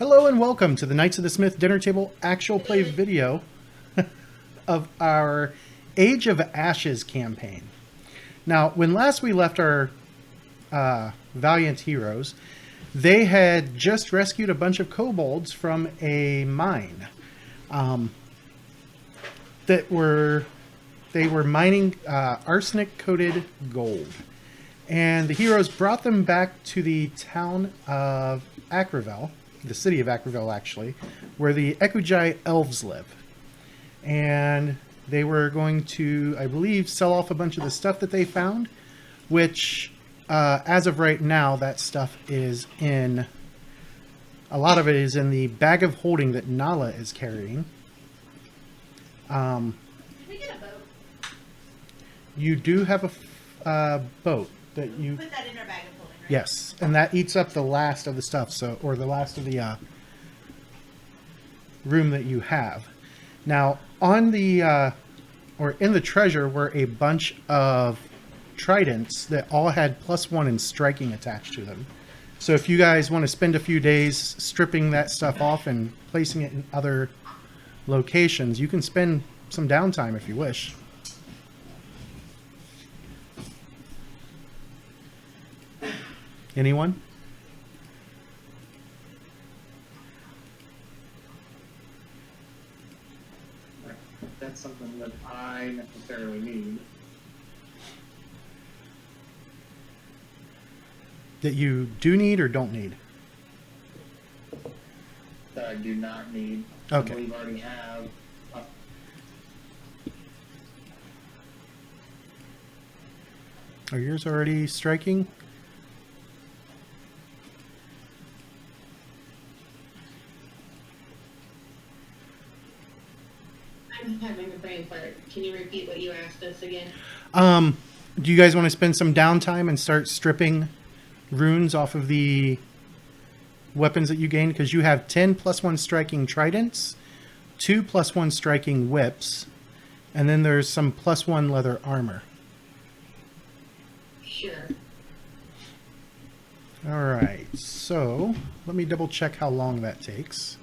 Hello and welcome to the Knights of the Smith Dinner Table actual play video of our Age of Ashes campaign. Now, when last we left our valiant heroes, they had just rescued a bunch of kobolds from a mine. They were mining arsenic-coated gold. And the heroes brought them back to the town of Ackerville, the city of Ackerville, actually, where the Ekugai elves live. And they were going to, I believe, sell off a bunch of the stuff that they found, which, as of right now, that stuff is in... A lot of it is in the bag of holding that Nala is carrying. Can we get a boat? You do have a boat that you... Put that in our bag of holding, right? Yes, and that eats up the last of the stuff, or the last of the room that you have. Now, on the or in the treasure were a bunch of tridents that all had +1 in striking attached to them. So if you guys want to spend a few days stripping that stuff off and placing it in other locations, you can spend some downtime if you wish. Anyone? That's something that I necessarily need. That you do need or don't need? That I do not need. Okay. We already have. Are yours already striking? I'm having a brain fart. Can you repeat what you asked us again? Do you guys want to spend some downtime and start stripping runes off of the weapons that you gained? Because you have 10 +1 striking tridents, 2 +1 striking whips, and then there's some +1 leather armor. Sure. All right, so let me double check how long that takes.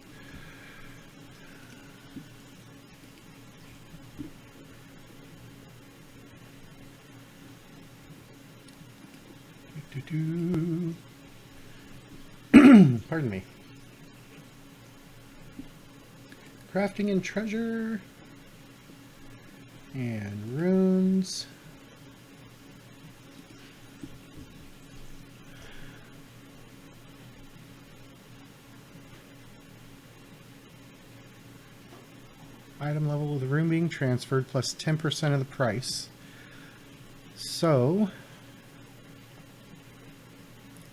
Pardon me. Crafting and treasure. And runes. Item level of the rune being transferred plus 10% of the price. So...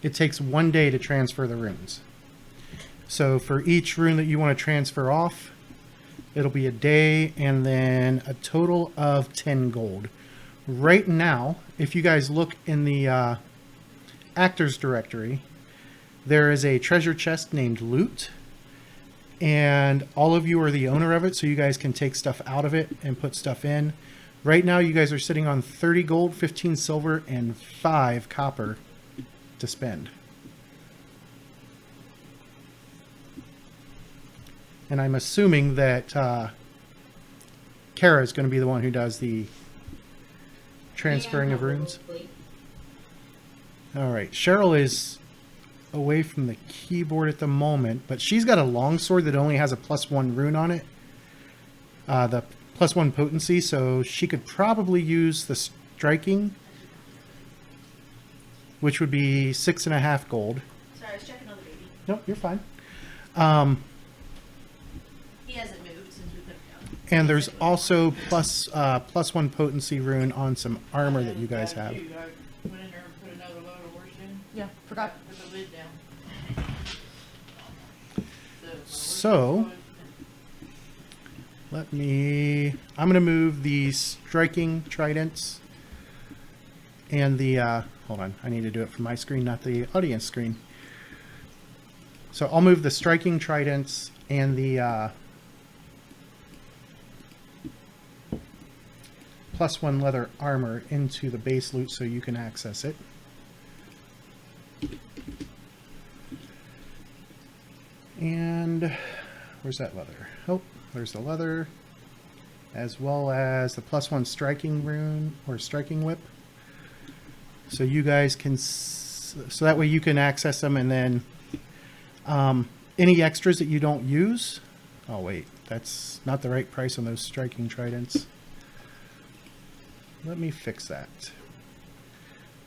it takes 1 day to transfer the runes. So for each rune that you want to transfer off, it'll be a day and then a total of 10 gold. Right now, if you guys look in the actors directory, there is a treasure chest named Loot, and all of you are the owner of it, so you guys can take stuff out of it and put stuff in. Right now, you guys are sitting on 30 gold, 15 silver, and 5 copper to spend. And I'm assuming that Kara is going to be the one who does the transferring of runes. All right, Cheryl is away from the keyboard at the moment, but she's got a longsword that only has a +1 rune on it, the +1 potency, so she could probably use the striking, which would be 6.5 gold. Sorry, I was checking on the baby. Nope, you're fine. He hasn't moved since we put him down. And there's also +1 potency rune on some armor that you guys have. I went in there and put another load of horse in. Yeah, forgot. Put the lid down. So, I'm going to move the striking tridents and the, hold on, I need to do it from my screen, not the audience screen. So I'll move the striking tridents and the +1 leather armor into the base loot so you can access it. And where's that leather? Oh, there's the leather, as well as the +1 striking rune or striking whip. So you guys can, so that way you can access them, and then any extras that you don't use. Oh wait, that's not the right price on those striking tridents. Let me fix that.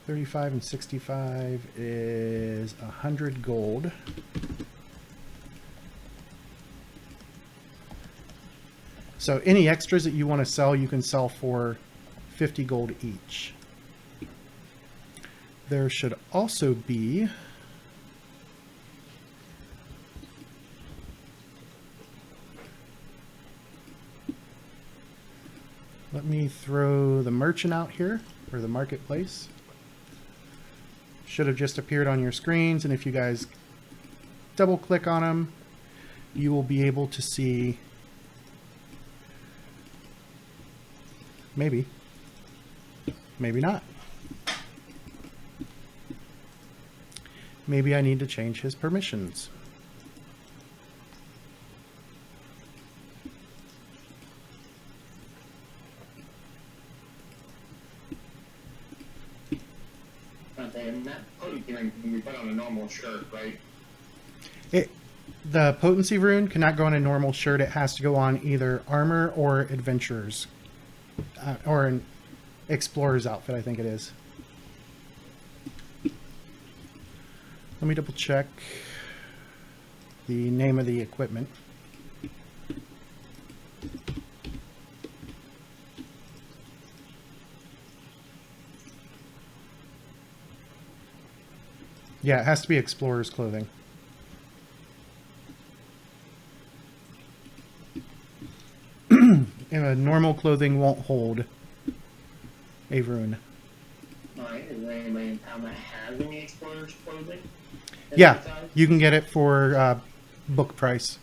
35 and 65 is 100 gold. So any extras that you want to sell, you can sell for 50 gold each. There should also be let me throw the merchant out here, or the marketplace. Should have just appeared on your screens, and if you guys double click on them, you will be able to see, maybe not. Maybe I need to change his permissions. Okay, and that potency ring can be put on a normal shirt, right? The potency rune cannot go on a normal shirt. It has to go on either armor or adventurer's, or an explorer's outfit, I think it is. Let me double check the name of the equipment. Yeah, it has to be explorer's clothing. And normal clothing won't hold a rune. Alright, is there anybody in town that has any explorer's clothing? Yeah, you can get it for book price.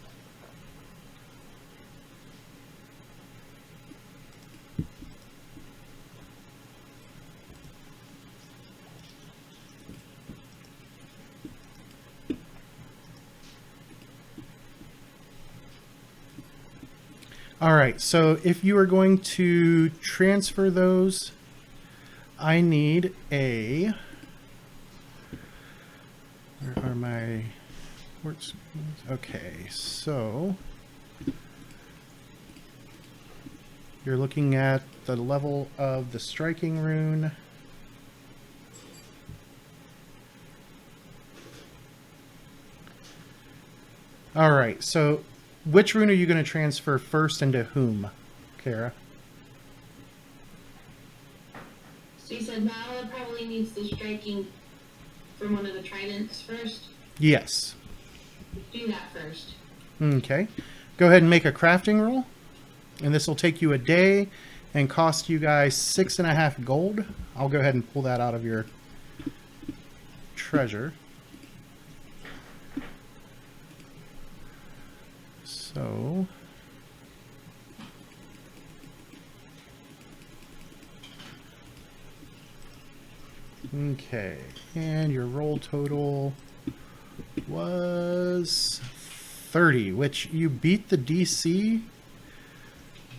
All right, so if you are going to transfer those, I need a... Where are my words? Okay, so you're looking at the level of the striking rune. All right, so which rune are you going to transfer first, and to whom, Kara? So you said Mala probably needs the striking from one of the tridents first? Yes. Do that first. Okay. Go ahead and make a crafting roll. And this will take you a day and cost you guys 6.5 gold. I'll go ahead and pull that out of your treasure. So... Okay, and your roll total was 30, which you beat the DC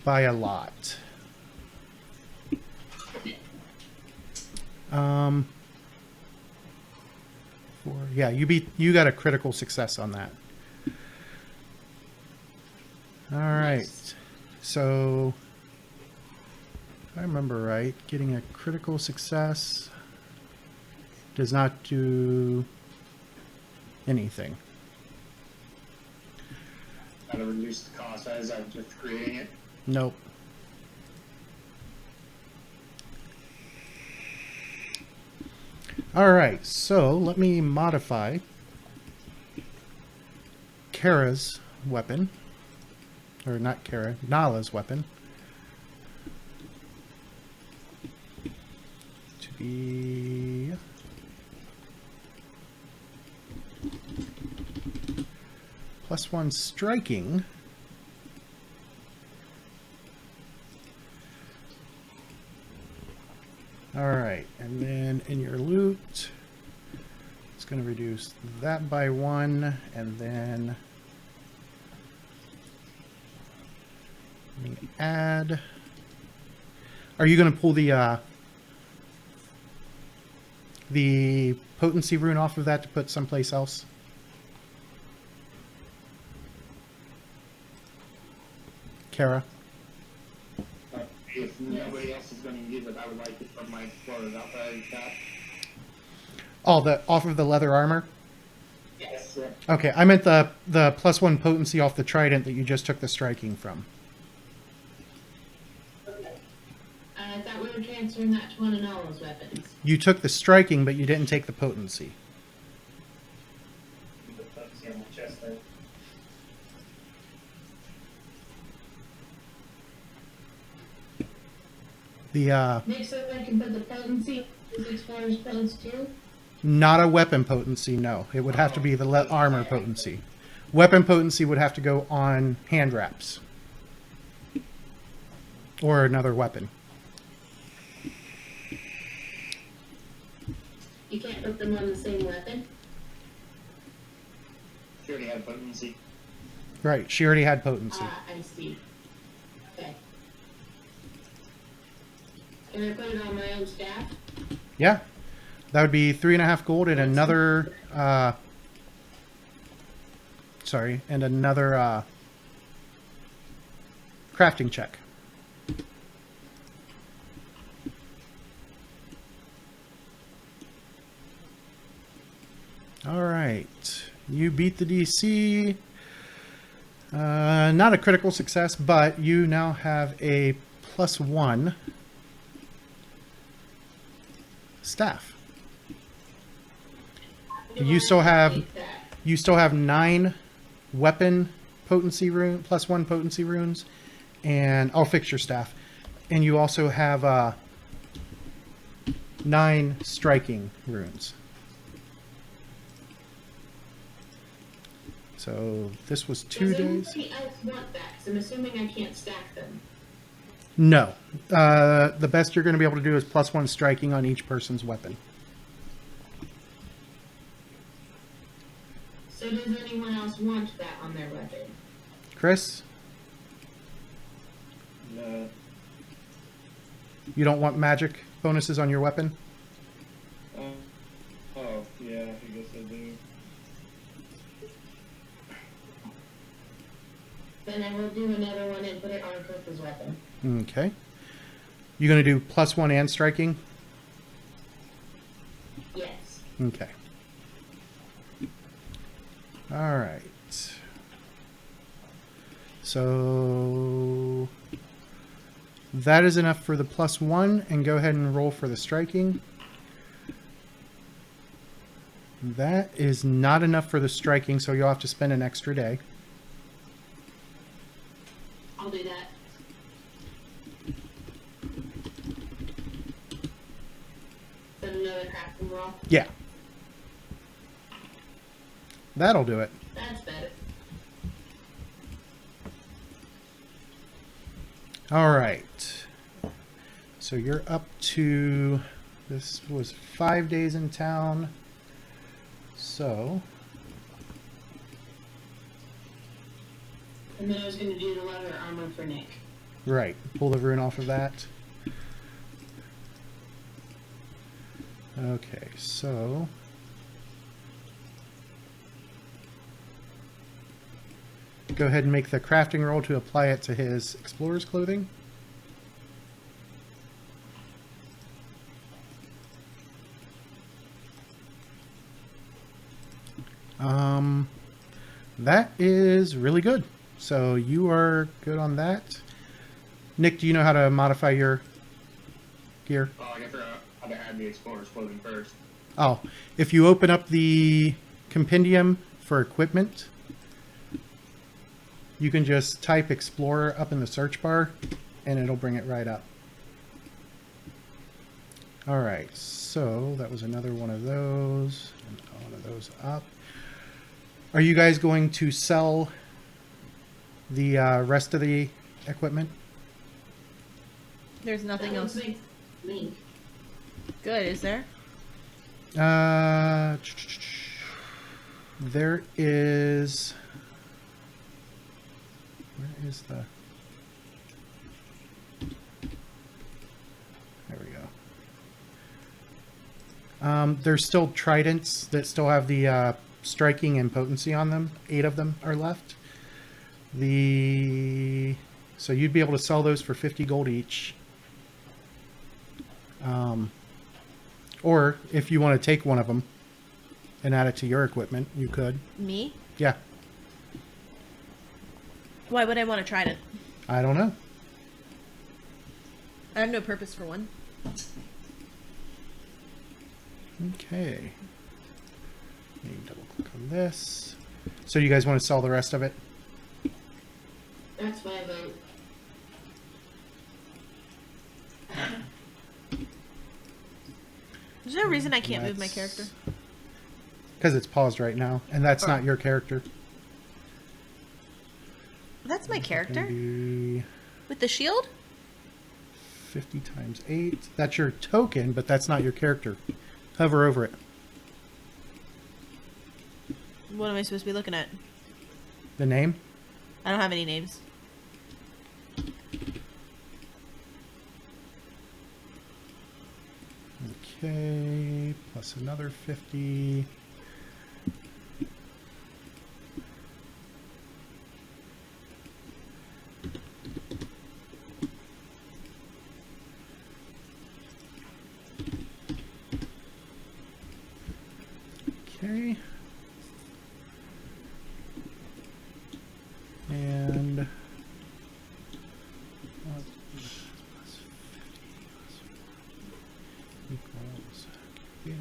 by a lot. Yeah, you got a critical success on that. All right, so if I remember right, getting a critical success does not do anything. How to reduce the cost as I'm just creating it? Nope. All right, so let me modify Kara's weapon, or not Kara, Nala's weapon, to be +1 striking. All right, and then in your loot, it's going to reduce that by 1, and then Add. Are you going to pull the potency rune off of that to put someplace else? Kara? If nobody else is going to use it, I would like to put my explorers outside of the shop. Oh, off of the leather armor? Yes. Okay, I meant the +1 potency off the trident that you just took the striking from. I thought we were transferring that to one of Nala's weapons. You took the striking, but you didn't take the potency. The potency on the chest there. Nick said I can put the potency as explorer's pose too. Not a weapon potency, no. It would have to be the armor potency. Weapon potency would have to go on hand wraps. Or another weapon. You can't put them on the same weapon. She already had potency. Right, she already had potency. Ah, I see. Okay. Can I put it on my own staff? Yeah. That would be 3.5 gold and another, crafting check. All right. You beat the DC. Not a critical success, but you now have a +1 staff. You still have 9 weapon potency rune +1 potency runes, and I'll fix your staff. And you also have 9 striking runes. So this was 2 Does days. anybody else want that? 'Cause I'm assuming I can't stack them. No. The best you're going to be able to do is +1 striking on each person's weapon. So does anyone else want that on their weapon? Chris, No. you don't want magic bonuses on your weapon? Oh, yeah, I guess I do. Then I will do another one and put it on Krista's weapon. Okay. You going to do +1 and striking? Yes. Okay. All right. So that is enough for the +1, and go ahead and roll for the striking. That is not enough for the striking, so you'll have to spend an extra day. I'll do that. Then another crafting roll. Yeah. That'll do it. That's better. All right. So you're up to, this was 5 days in town. So, And then I was going to do the leather armor for Nick. right, pull the rune off of that. Okay, so go ahead and make the crafting roll to apply it to his explorer's clothing. That is really good. So you are good on that. Nick, do you know how to modify your gear? Oh, I guess I gotta add the explorer's clothing first. Oh, if you open up the compendium for equipment, you can just type Explorer up in the search bar, and it'll bring it right up. All right, so that was another one of those, and one of those up. Are you guys going to sell the rest of the equipment? There's nothing That else. would make me. Good, is there? There is. Where is the? There's still tridents that still have the striking and potency on them. 8 of them are left. So you'd be able to sell those for 50 gold each. Or if you want to take one of them and add it to your equipment, you could. Me? Yeah, Why would I want to try it? I don't know. I have no purpose for one. Okay. Let me double click on this. So you guys want to sell the rest of it? That's my vote. There's no reason I can't move my character. Because it's paused right now, and that's not your character. That's my character? Maybe With the shield? 50 times 8. That's your token, but that's not your character. Hover over it. What am I supposed to be looking at? The name? I don't have any names. Okay, plus another 50. Okay. And equals okay.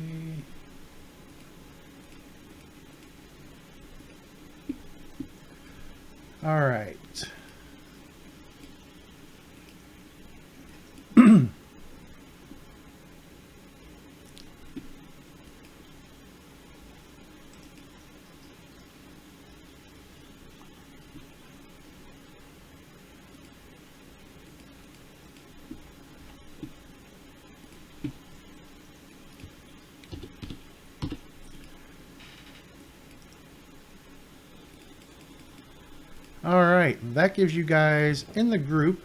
All right. All right, that gives you guys in the group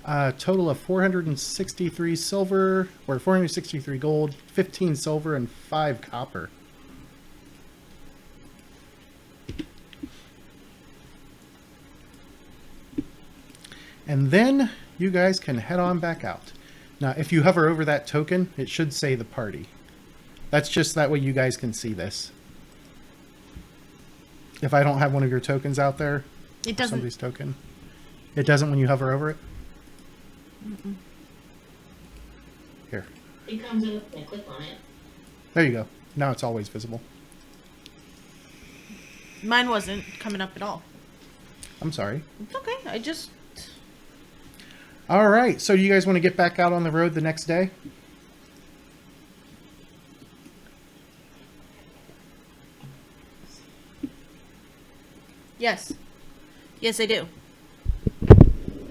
a total of 463 silver, or 463 gold, 15 silver, and 5 copper. And then you guys can head on back out. Now, if you hover over that token, it should say the party. That's just that way you guys can see this. If I don't have one of your tokens out there, It doesn't. somebody's token, it doesn't when you hover over it. Mm-mm. Here, It comes up and I click on it. there you go. Now it's always visible. Mine wasn't coming up at all. I'm sorry. It's okay. I just... All right, so you guys want to get back out on the road the next day? Yes. Yes, I do.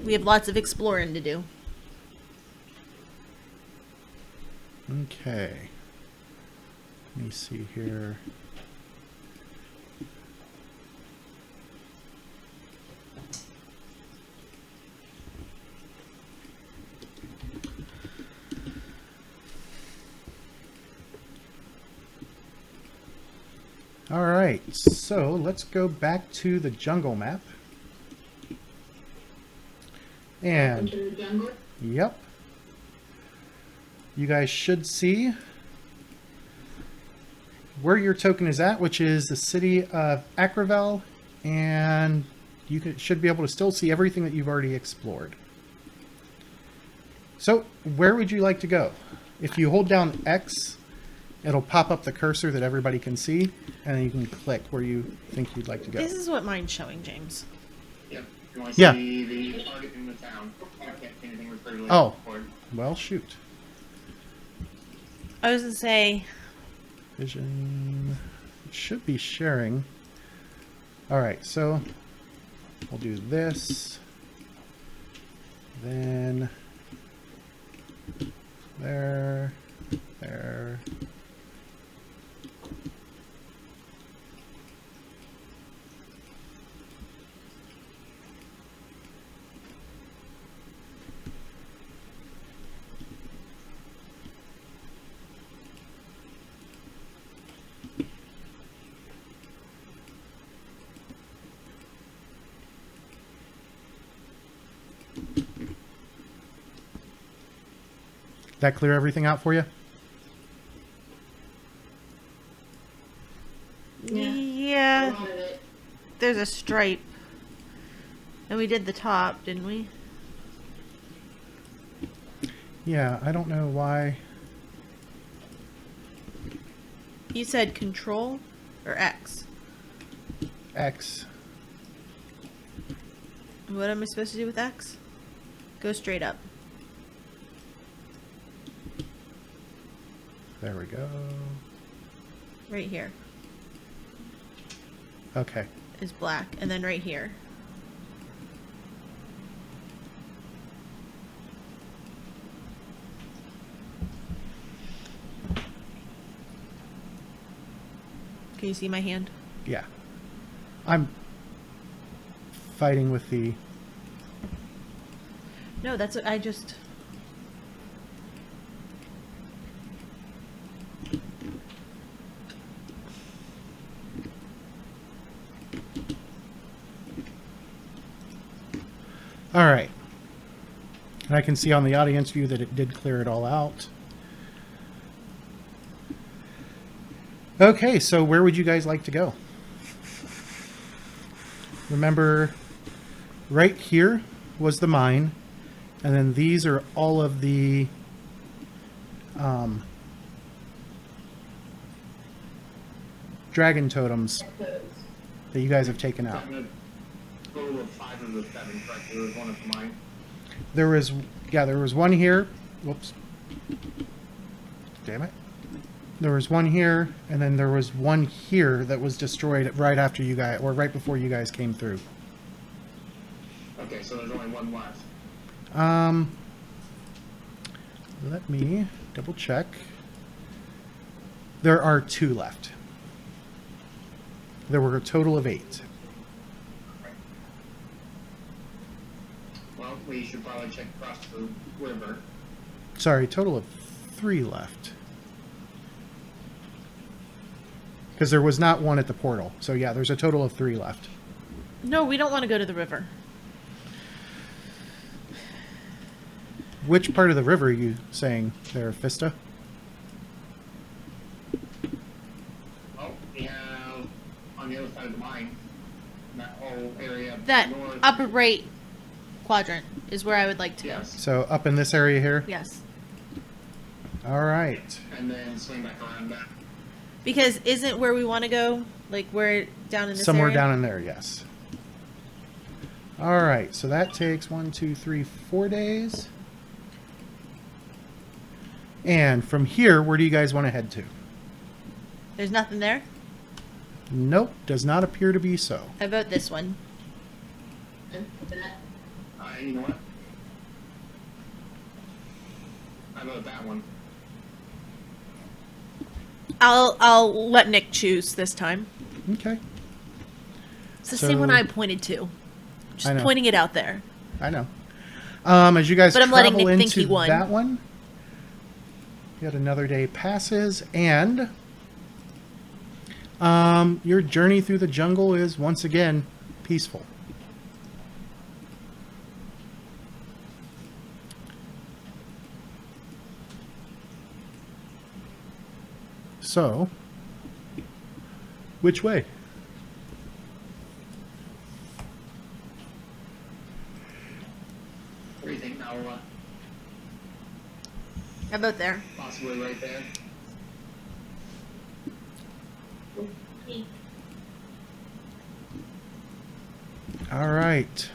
We have lots of exploring to do. Okay. Let me see here. All right, so let's go back to the jungle map. And Into the jungle. yep. You guys should see where your token is at, which is the city of Akravel, and you should be able to still see everything that you've already explored. So, where would you like to go? If you hold down X, it'll pop up the cursor that everybody can see, and then you can click where you think you'd like to go. This is what mine's showing, James. Yep. You want to Yeah. see the target in the town. I can't see anything with clearly. Oh. Well, shoot. I was going to say... Vision. It should be sharing. All right, so we'll do this. Then there, there. That clear everything out for you? Yeah. A Yeah, lot of it. there's a stripe. And we did the top, didn't we? Yeah, I don't know why. You said control or X. X. What am I supposed to do with X? Go straight up. There we go. Right here Okay. is black. And then right here. Can you see my hand? Yeah. I'm fighting with the... No, that's what I just... All right. And I can see on the audience view that it did clear it all out. Okay, so where would you guys like to go? Remember, right here was the mine, and then these are all of the dragon totems that you guys have taken out. Gotten a total of 5 of the 7, correct? There was one of mine. There was one here. Whoops. Damn it. There was one here, and then there was one here that was destroyed right after you guys, or right before you guys came through. Okay, so there's only one left. Let me double check. There are 2 left. There were a total of 8. Well, we should probably check across the river. Sorry, total of 3 left. Because there was not one at the portal. So yeah, there's a total of 3 left. No, we don't want to go to the river. Which part of the river are you saying there, Fista? Well, we have on the other side of the mine, that whole area That north. upper right quadrant is where I would like to go. Yes, So up in this area here? Yes. All right. and then swing back around that. Because isn't where we want to go, like where down in this Somewhere area? down in there, yes. All right, so that takes 1, 2, 3, 4 days. And from here, where do you guys want to head to? There's nothing there? Nope, does not appear to be so. How about this one? And that, You know what? How about that one? I'll let Nick choose this time. Okay, It's the same one So- I pointed to. I Just know. pointing it out there. I know. As you guys But I'm letting travel Nick think he into won. that one, yet another day passes, and your journey through the jungle is once again peaceful. So, which way? What do you think now? How about there? Possibly right there. he, All right.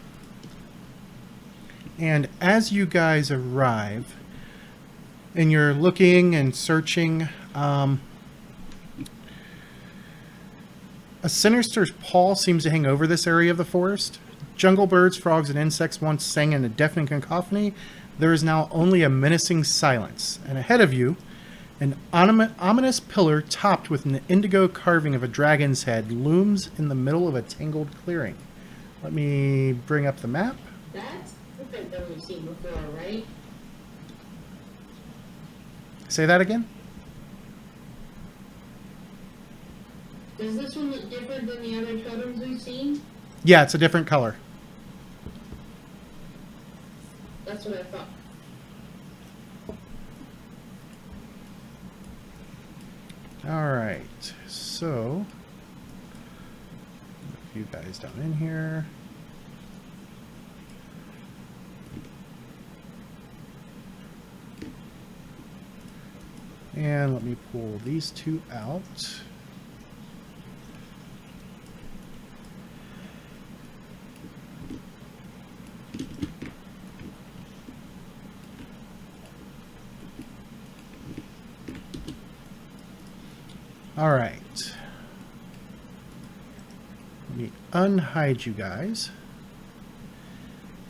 And as you guys arrive, and you're looking and searching, a sinister pall seems to hang over this area of the forest. Jungle birds, frogs, and insects once sang in a deafening cacophony. There is now only a menacing silence. And ahead of you, an ominous pillar topped with an indigo carving of a dragon's head looms in the middle of a tangled clearing. Let me bring up the map. that's something that we've seen before, right? Say that again? Does this one look different than the other totems we've seen? Yeah, it's a different color. That's what I thought. Alright, so a few guys down in here. And let me pull these two out. All right. Let me unhide you guys.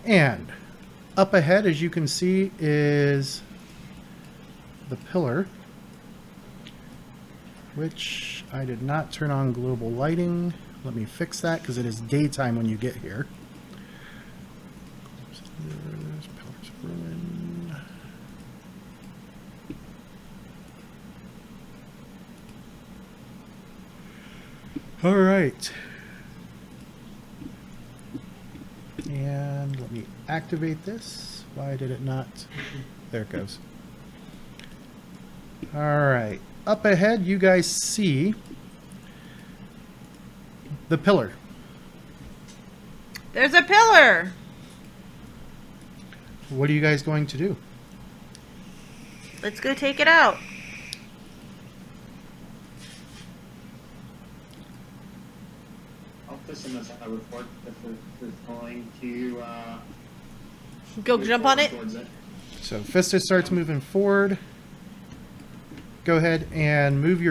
And up ahead, as you can see, is the pillar, which I did not turn on global lighting. Let me fix that because it is daytime when you get here. There's pillars of ruin. All right. And let me activate this. Why did it not? There it goes. All right. Up ahead, you guys see the pillar. There's a pillar. What are you guys going to do? Let's go take it out. I'll fish in this report if we're going to Go move jump on forward it. towards it. So Fista starts moving forward. Go ahead and move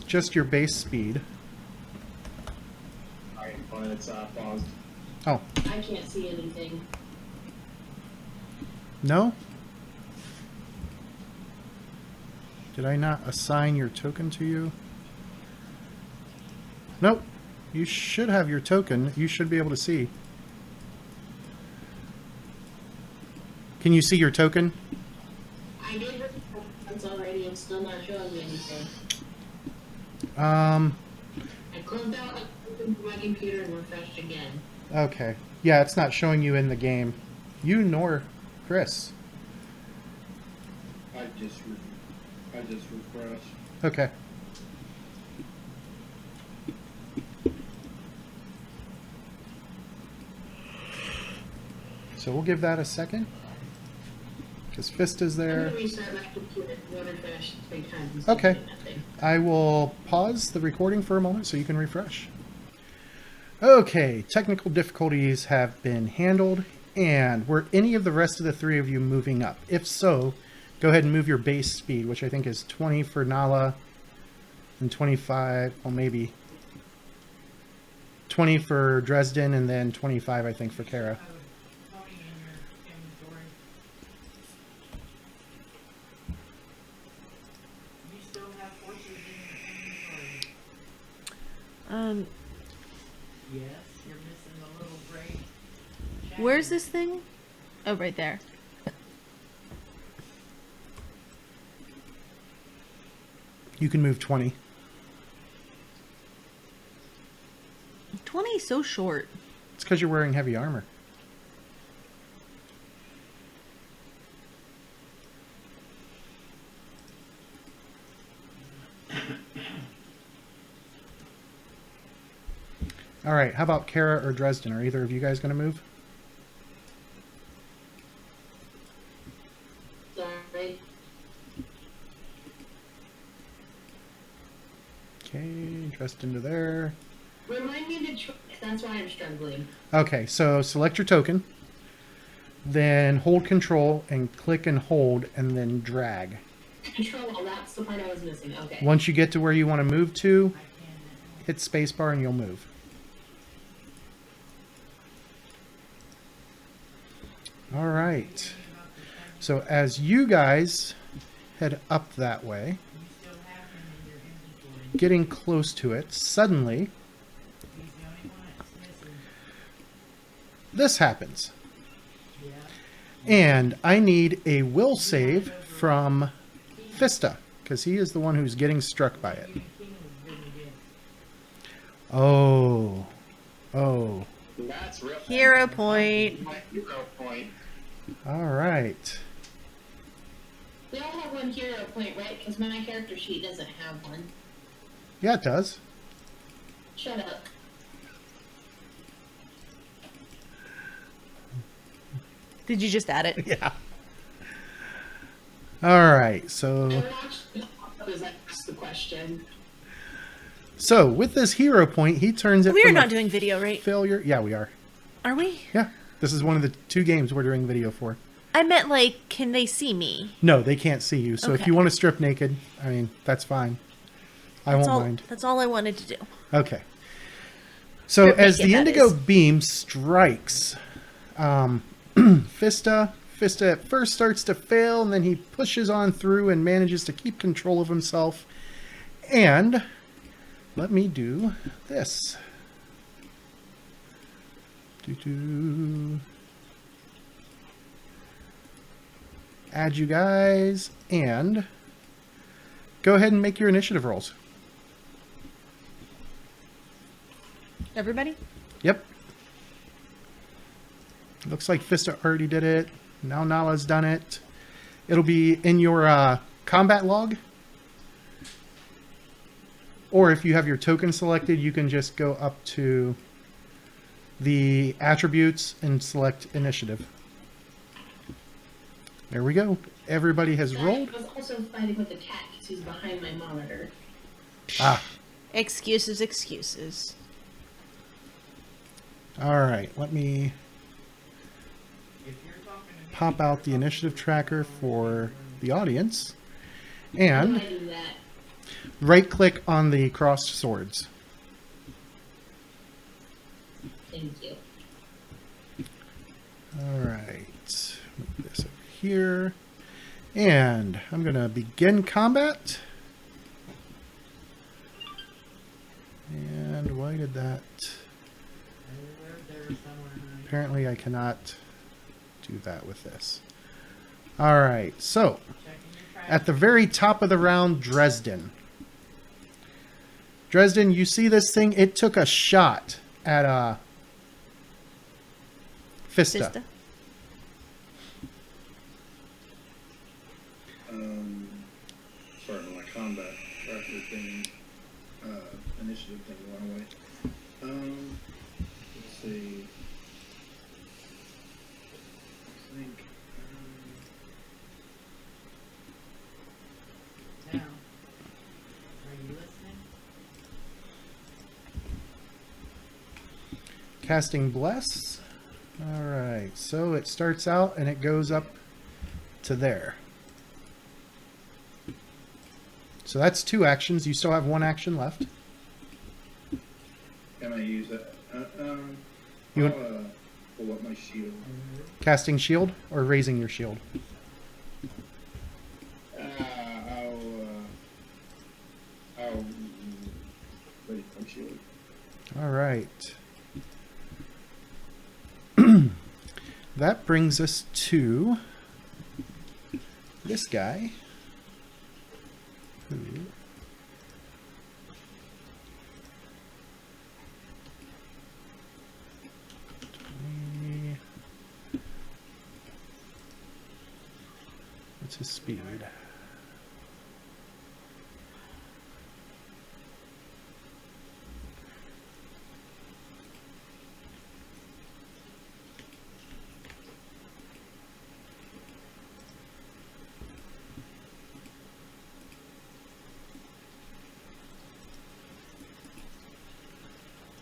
just your base speed. Alright, well, it's paused. Oh, I can't see anything. no? Did I not assign your token to you? Nope. You should have your token. You should be able to see. Can you see your token? I did once already. It's still not showing me anything. I closed out my computer and refreshed again. Okay. Yeah, it's not showing you in the game. You nor Chris. I just refreshed. Okay. So we'll give that a second. Because Fista's I'm there. gonna restart my computer and refresh 3 times. and Okay. still nothing. I will pause the recording for a moment so you can refresh. Okay, technical difficulties have been handled. And were any of the rest of the three of you moving up? If so, go ahead and move your base speed, which I think is 20 for Nala and 25, well, maybe 20 for Dresden, and then 25, I think, for Kara. Yes, you're missing the little gray. Where's this thing? Oh, right there. You can move 20. 20 is so short. It's because you're wearing heavy armor. All right, how about Kara or Dresden? Are either of you guys going to move? Sorry. Okay, Dresden to there. Remind me to try. That's why I'm struggling. Okay, so select your token, then hold control and click and hold and then drag. Control. That's the part I was missing. Okay. Once you get to where you want to move to, hit spacebar and you'll move. All right. So as you guys head up that way, getting close to it, suddenly this happens. And I need a will save from Fista, because he is the one who's getting struck by it. Oh. Oh. That's real. Hero point. My hero point. All right. We all have one hero point, right? Because my character sheet doesn't have one. Yeah, it does. Shut up. Did you just add it? Yeah. All right. I So watched the as I asked the question. with this hero point, he turns it We are from not a doing video, right? failure. Yeah, we are. Are we? Yeah. This is one of the 2 games we're doing video for. I meant like, can they see me? No, they can't see you. So if Okay. you want to strip naked, I mean, that's fine. I That's won't all, mind. That's all I wanted to do. Okay. So Strip as naked, the that indigo is. beam strikes, Fista at first starts to fail, and then he pushes on through and manages to keep control of himself. And let me do this. Doo-doo. Add you guys, and go ahead and make your initiative rolls. Everybody? Yep. Looks like Fista already did it. Now Nala's done it. It'll be in your combat log. Or if you have your token selected, you can just go up to the attributes and select initiative. There we go. Everybody has rolled. I was also fighting with the cat because he's behind my monitor. Ah, Excuses, excuses. all right. Let me If you're talking to me, pop out the initiative tracker for the audience. How do And I do that? right click on the crossed swords. Thank you. All right. Move this over here. And I'm going to begin combat. And why did that... there was somewhere, honey. Apparently I cannot do that with this. All right. So, Checking your trash. at the very top of the round, Dresden. Dresden, you see this thing? It took a shot at Fista. Vista? Sorry, my combat tracker thing, initiative thing went away. Let's see. I think, Now, are you listening? Casting Bless. All right. So it starts out and it goes up to there. So that's 2 actions. You still have 1 action left. can I use that? You I'll, want- pull up my shield. Casting Shield or raising your shield? I'll raise my shield. All right. That brings us to this guy. Who what's his speed?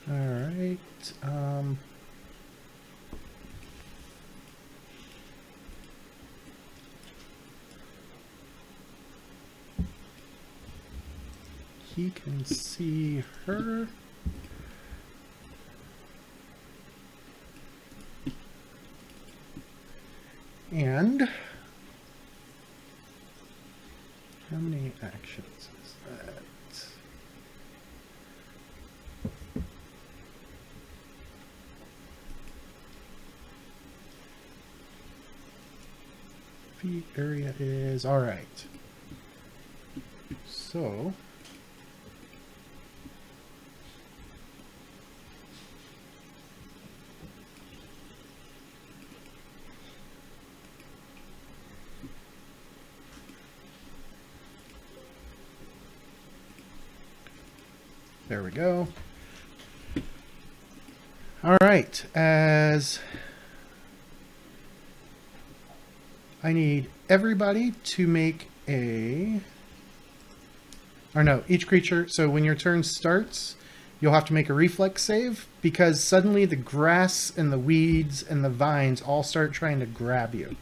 All right. He can see her. And how many actions is that? Feet area is all right. So There we go. All right, as I need everybody to make a, or no, each creature, so when your turn starts, you'll have to make a reflex save because suddenly the grass and the weeds and the vines all start trying to grab you.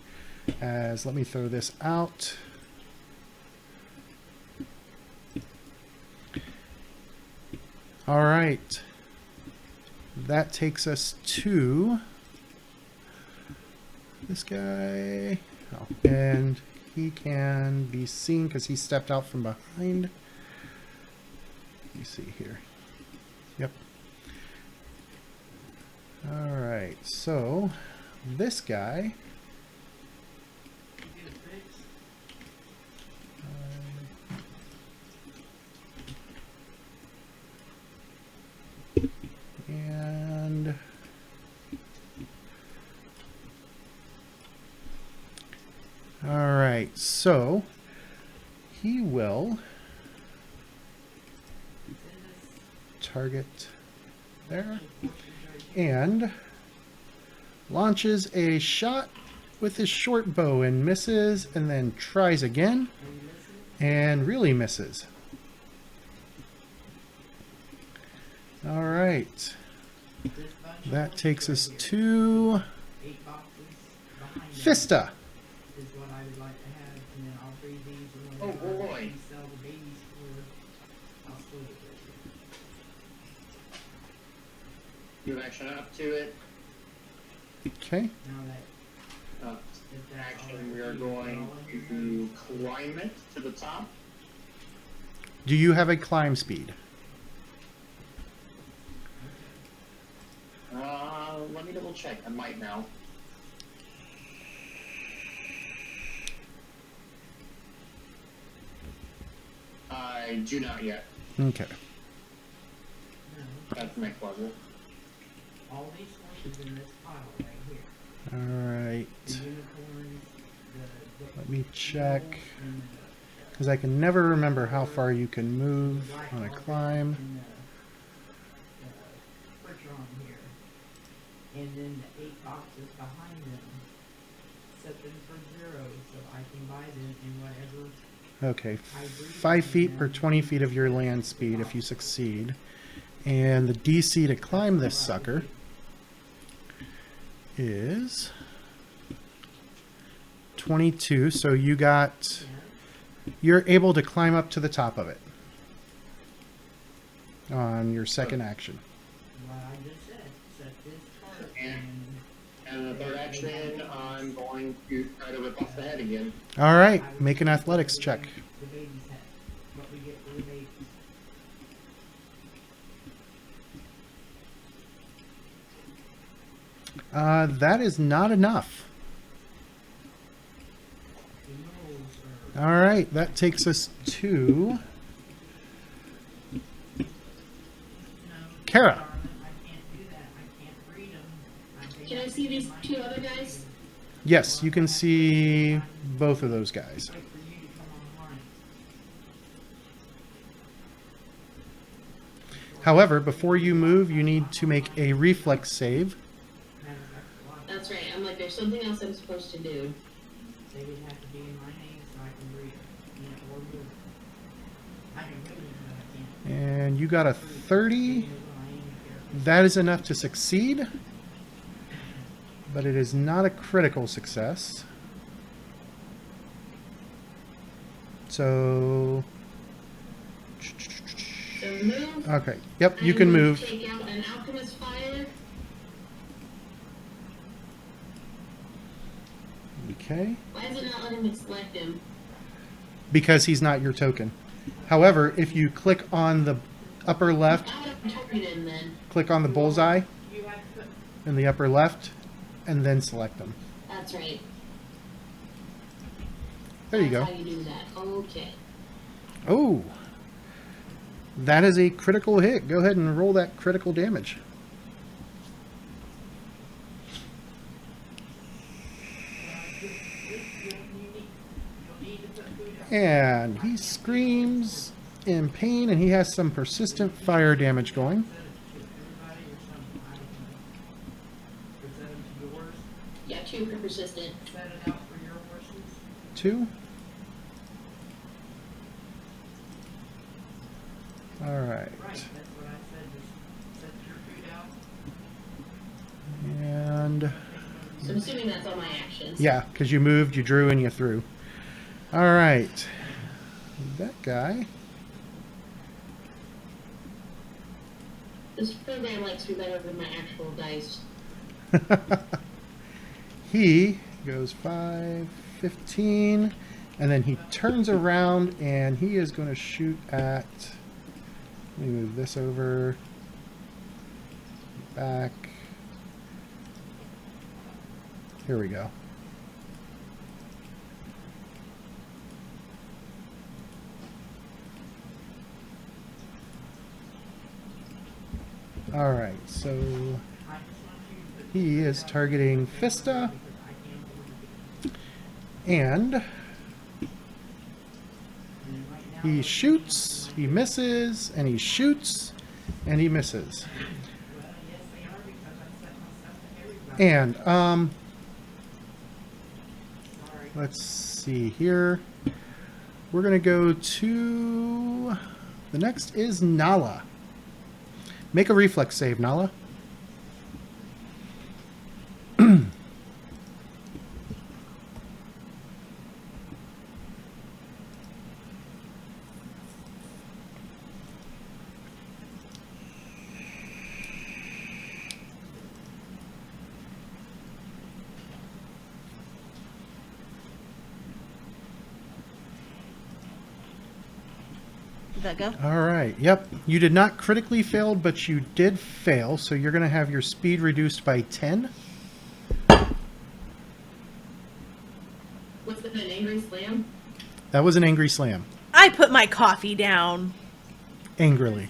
As, let me throw this out. All right. That takes us to this guy. Oh, and he can be seen because he stepped out from behind. Let me see here. Yep. All right. So this guy. And all right, so he will target there and launches a shot with his short bow and misses, and then tries again and really misses. All right. That takes us to 8 boxes behind them Fista. is what I would like to have, and then I'll breed these and Oh, whenever boy. we sell the babies for, I'll split it with you. You action up to it. Okay. Now that Uh, if that's all action, we right are with you, going all in to climb it to the top. Do you have a climb speed? Let me double check. I might now. I do not yet. Okay. No, That's next level. all these horses in this pile right here. All right. The unicorns, the Let me check. and Because I can never remember how far you can move black on a carpet climb. and the picture on here. And then the 8 boxes behind them. Set them for 0 so I can buy them in whatever. Okay. 5 feet per 20 feet of your land speed if you succeed. And the DC to climb this sucker is 22. So you got, you're able to climb up to the top of it on your second action. What I just said, set this part And the third action, I'm going to try to rip off the head again. All right. Make an athletics check. the baby's head. What we get for the babies. That is not enough. The rules are All right. That takes us to no. Kara. Darling, I can't do that. I can't breed them. Can I see these 2 other guys? Yes, you can see both of those guys. Wait for you to come online. However, before you move, you need to make a reflex save. Matter of fact, a lot. That's right. I'm like, there's something else I'm supposed to do. They would have to be in my name so I can breed them. Yeah, or move them. I can breed them, but I can't. And you got a 30. Even when I am here. That is enough to succeed, but it is not a critical success. So, So move. okay. Yep, you I'm can going to move. Take out an alchemist fire. Okay. Why is it not letting me select him? Because he's not your token. However, if you click on the upper left, How would I token him then? click on the bullseye You have to put in the upper left, and then select them. That's right. There you That's go. how you do that. Okay. Oh, that is a critical hit. Go ahead and roll that critical damage. And he screams in pain, and he has some persistent fire damage going. Set it to everybody or something, I don't know. Or set them to yours, Yeah, 2 for persistent. set it out for your horses. 2. All right. Right, that's what I said, just set your food out. And So I'm assuming that's all my actions. yeah, because you moved, you drew, and you threw. All right. That guy. This program likes me better than my actual dice. He goes 5, 15, and then he turns around and he is going to shoot at. Let me move this over. Back. Here we go. All right, so I just want you to. he is targeting Fista, Because I can't afford to get it. and And right now, he shoots, he misses, and he shoots, and he misses. well, yes, they are because I set myself to everybody. And Sorry. let's see here. We're gonna go to the next is Nala. Make a reflex save, Nala. Did that go? All right. Yep. You did not critically fail, but you did fail, so you're going to have your speed reduced by 10. What's an angry slam? That was an angry slam. I put my coffee down Angrily.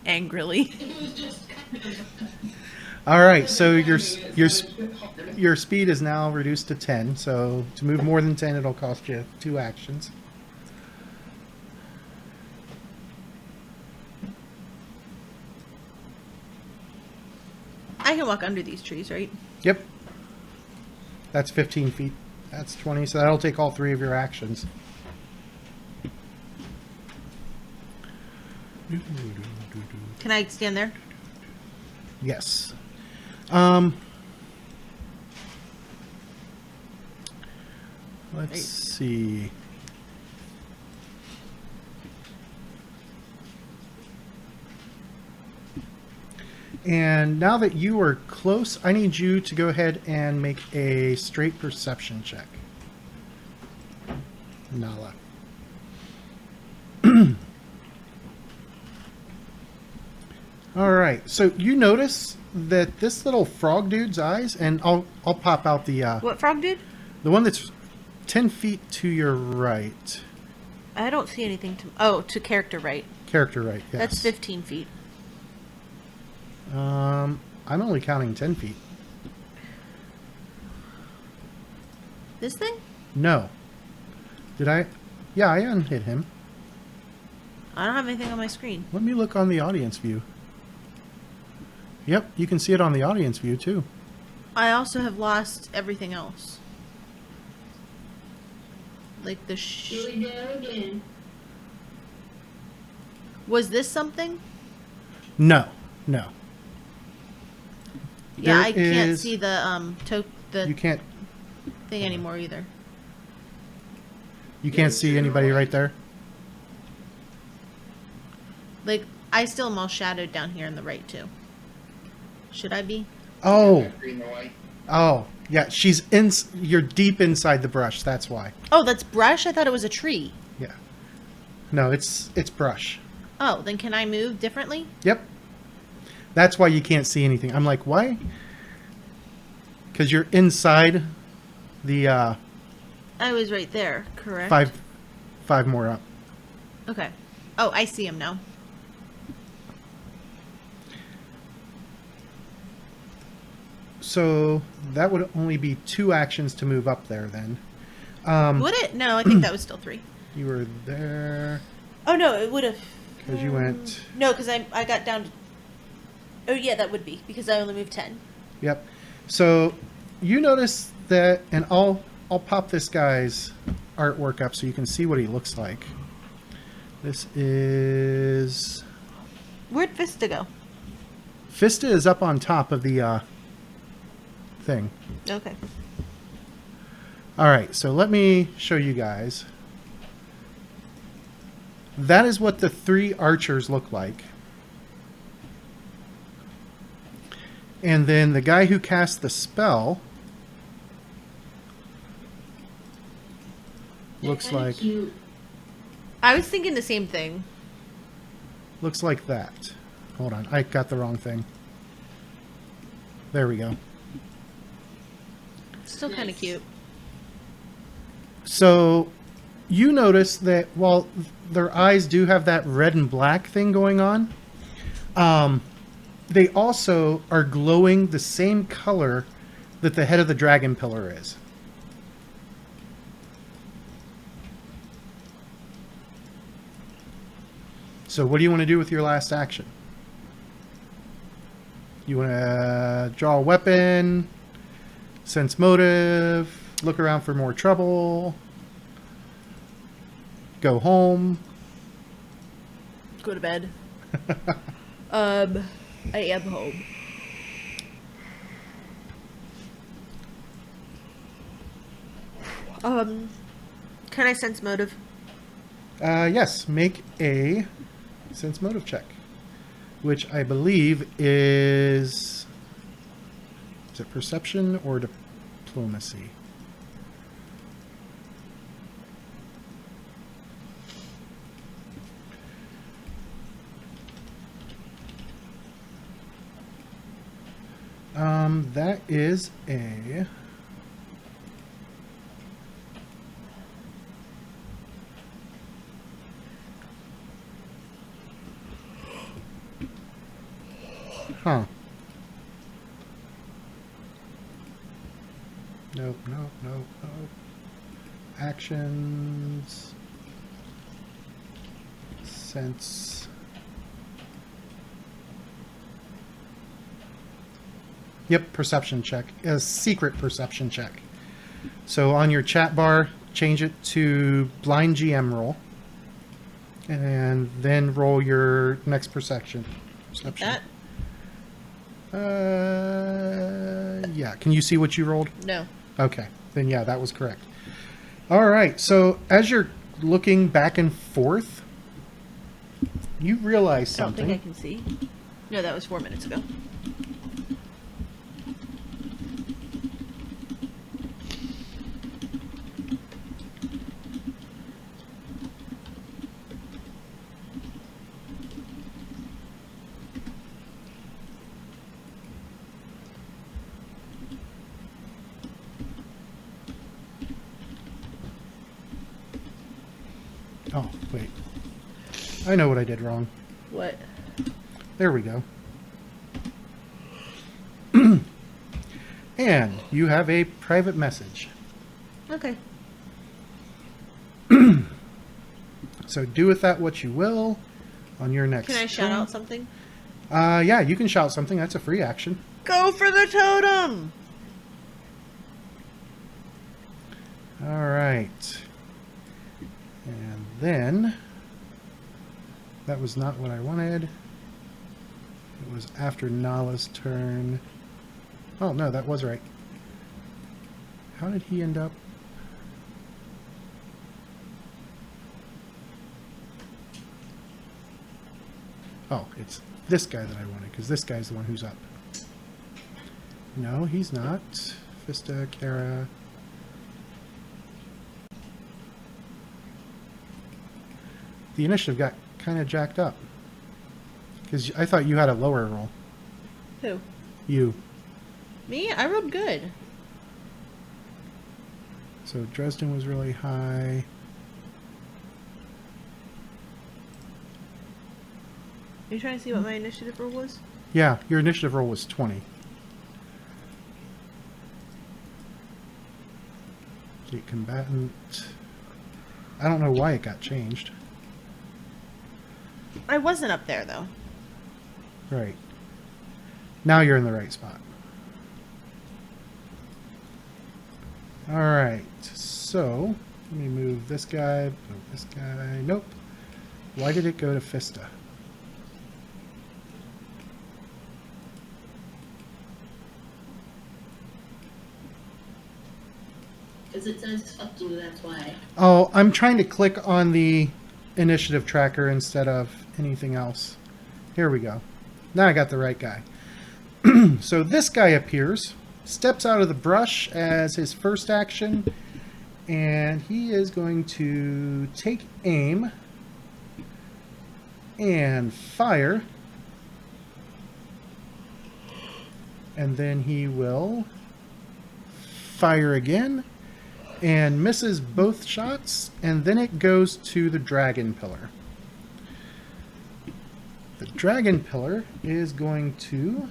angrily. It was just kind of... All right. So your speed is now reduced to 10. So to move more than 10, it'll cost you 2 actions. I can walk under these trees, right? Yep. That's 15 feet. That's 20. So that'll take all 3 of your actions. Can I stand there? Yes. Let's see. And now that you are close, I need you to go ahead and make a straight perception check. Nala. All right. So you notice that this little frog dude's eyes, and I'll pop out the What frog dude? one that's 10 feet to your right. I don't see anything to. Oh, to character right. Character right. Yes. That's 15 feet. I'm only counting 10 feet. This thing? No. Did I? Yeah, I unhit him. I don't have anything on my screen. Let me look on the audience view. Yep, you can see it on the audience view too. I also have lost everything else. Like the Here we go again. Was this something? No, no. Yeah, There I can't is- see the You the can't. thing anymore either. You can't see anybody right there. Like I still am all shadowed down here on the right too. Should I be? Oh, Green the light. oh, yeah. She's in. You're deep inside the brush. That's why. Oh, that's brush? I thought it was a tree. Yeah. No, it's brush. Oh, then can I move differently? Yep. That's why you can't see anything. I'm like, why? Because you're inside the I was right there, correct? five more up. Okay. Oh, I see him now. So that would only be 2 actions to move up there then. Would it? No, I think that was still 3. You were there. Oh no, it would have. Because you went. No, because I got down to. Oh yeah, that would be because I only moved 10. Yep. So you notice that, and I'll pop this guy's artwork up so you can see what he looks like. This is Where'd Vista go? Vista is up on top of the thing. Okay. All right, so let me show you guys. That is what the 3 archers look like. And then the guy who cast the spell looks They're kinda like cute. I was thinking the same thing. that. Hold on, I got the wrong thing. There we go. Still kind of Nice. cute. So you notice that while their eyes do have that red and black thing going on, they also are glowing the same color that the head of the dragon pillar is. So what do you want to do with your last action? You want to draw a weapon, sense motive, look around for more trouble, go home. Go to bed. I am home. Can I sense motive? Yes, make a sense motive check, which I believe is it perception or diplomacy? That is a huh. Nope, nope, nope, nope. Actions. Sense. Yep, perception check. A secret perception check. So on your chat bar, change it to blind GM roll. And then roll your next perception. That? Yeah. Can you see what you rolled? No. Okay. Then yeah, that was correct. All right. So as you're looking back and forth, you realize I don't something. think I can see. No, that was 4 minutes ago. Oh, wait. I know what I did wrong. What? There we go. And you have a private message. Okay. So do with that what you will on your next Can I shout turn. out something? Yeah, you can shout something. That's a free action. Go for the totem! All right. And then that was not what I wanted. It was after Nala's turn. Oh, no, that was right. How did he end up? Oh, it's this guy that I wanted, because this guy's the one who's up. No, he's not. Vista, Kara. The initiative got kind of jacked up. Because I thought you had a lower roll. Who? You. Me? I rolled good. So Dresden was really high. Are you trying to see what my initiative roll was? Yeah, your initiative roll was 20. Gate combatant. I don't know why it got changed. I wasn't up there though. Right. Now you're in the right spot. Alright, so let me move this guy, move this guy. Nope. Why did it go to Fista? Because it says fuck you, that's why. Oh, I'm trying to click on the initiative tracker instead of anything else. Here we go. Now I got the right guy. So this guy appears, steps out of the brush as his first action, and he is going to take aim and fire. And then he will fire again and misses both shots, and then it goes to the dragon pillar. The dragon pillar is going to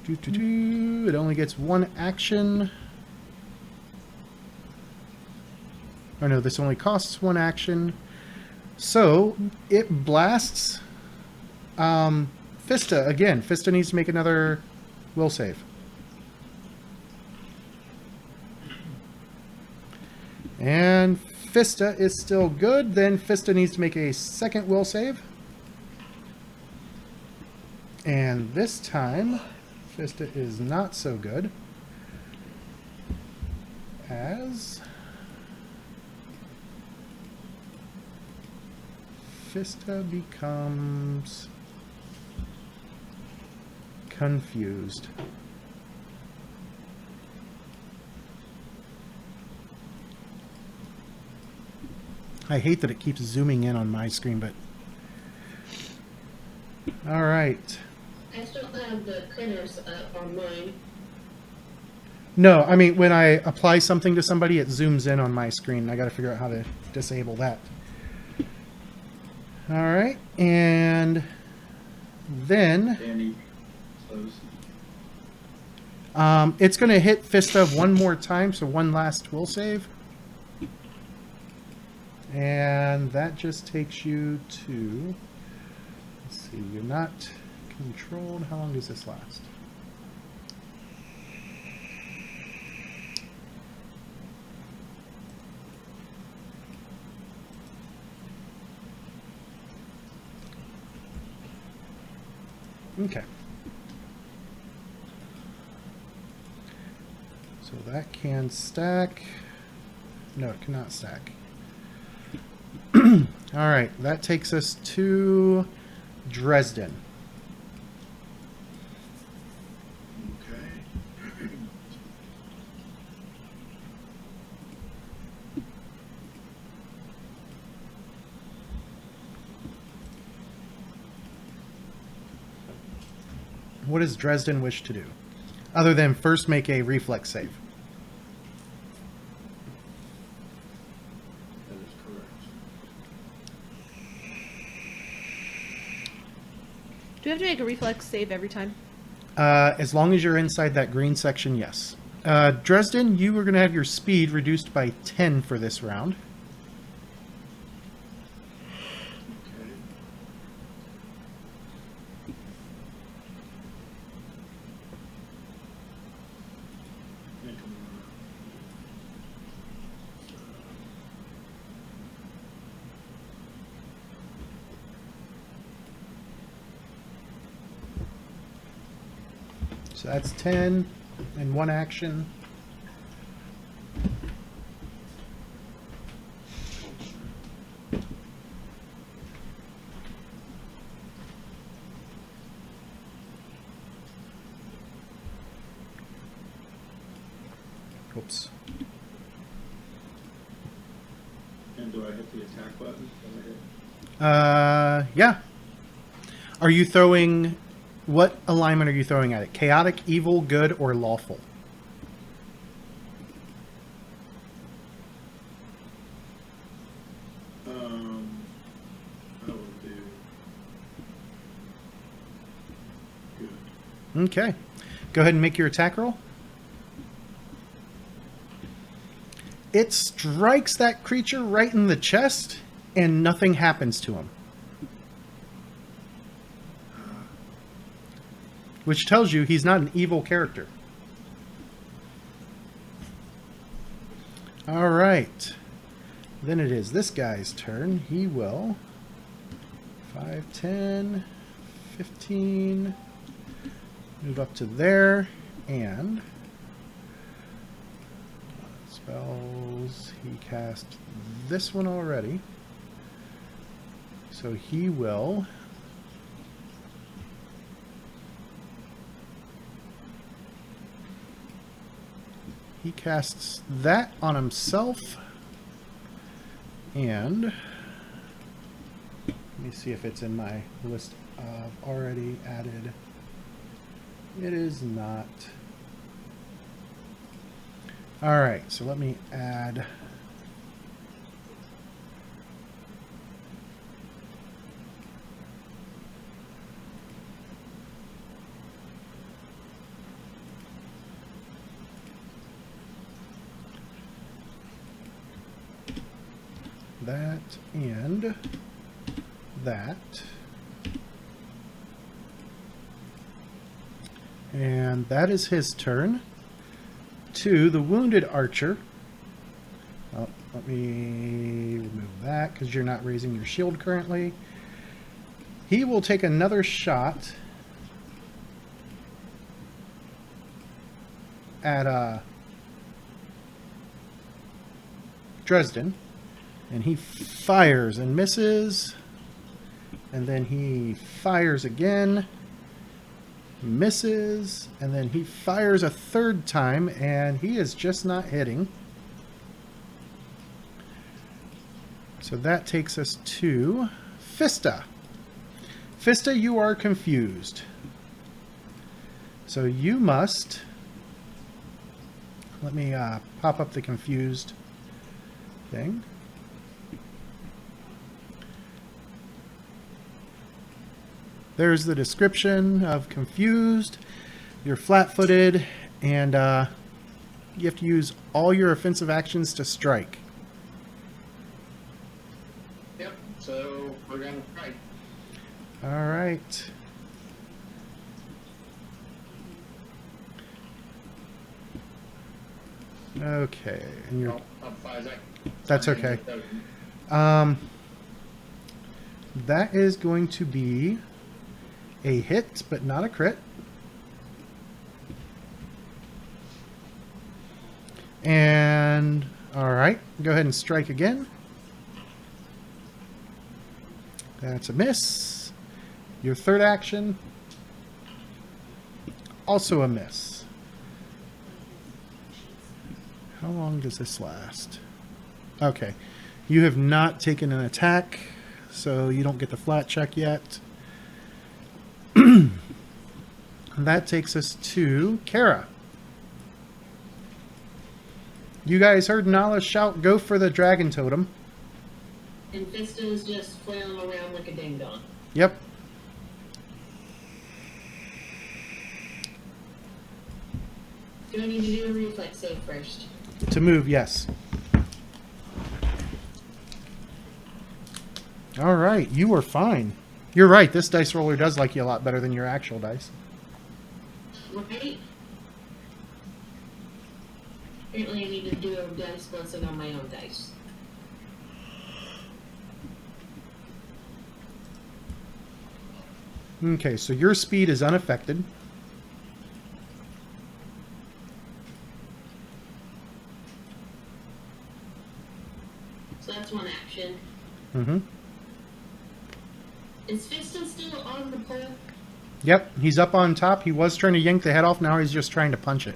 it only gets one action. Oh no, this only costs one action. So it blasts Fista again. Fista needs to make another will save. And Fista is still good. Then Fista needs to make a second will save. And this time, Fista is not so good. As Fista becomes confused. I hate that it keeps zooming in on my screen, but... Alright. I still have the critters up on mine. No, I mean, when I apply something to somebody, it zooms in on my screen. I gotta figure out how to disable that. Alright, and then... Danny, close. It's gonna hit Fista one more time, so one last will save. And that just takes you to, let's see, you're not controlled. How long does this last? Okay. So that can stack. No, it cannot stack. All right, that takes us to Dresden. Okay. What does Dresden wish to do? Other than first make a reflex save. That is correct. Do we have to make a reflex save every time? As long as you're inside that green section, yes. Dresden, you are going to have your speed reduced by 10 for this round. Okay. Make 'em, So that's 10 and one action. Oops. And do I hit the attack button? When I hit? Yeah. Are you throwing... What alignment are you throwing at it? Chaotic, evil, good, or lawful? I will do good. Okay. Go ahead and make your attack roll. It strikes that creature right in the chest, and nothing happens to him. Which tells you he's not an evil character. All right. Then it is this guy's turn. He will 5, 10, 15, move up to there, and spells. He cast this one already. So he will he casts that on himself, and let me see if it's in my list of already added. It is not. All right, so let me add that and that. And that is his turn. To the wounded archer. Oh, let me remove that because you're not raising your shield currently. He will take another shot at Dresden. And he fires and misses. And then he fires again. Misses. And then he fires a third time. And he is just not hitting. So that takes us to Fista. Fista, you are confused. So you must... Let me pop up the confused thing. There's the description of confused. You're flat-footed, and you have to use all your offensive actions to strike. Yep, so we're going to strike. All right. Okay, and you're... That's okay. That is going to be a hit, but not a crit. And, alright, go ahead and strike again. That's a miss. Your third action, also a miss. How long does this last? Okay, you have not taken an attack, so you don't get the flat check yet. That takes us to Kara. You guys heard Nala shout, "Go for the dragon totem." And Fista's just flailing around like a ding dong. Yep. Do I need to do a reflex save first? To move, yes. All right, you are fine. You're right, this dice roller does like you a lot better than your actual dice. Right? Apparently I need to do a dice blessing on my own dice. Okay, so your speed is unaffected. So that's one action. Mm-hmm. Is Fista still on the pole? Yep, he's up on top. He was trying to yank the head off. Now he's just trying to punch it.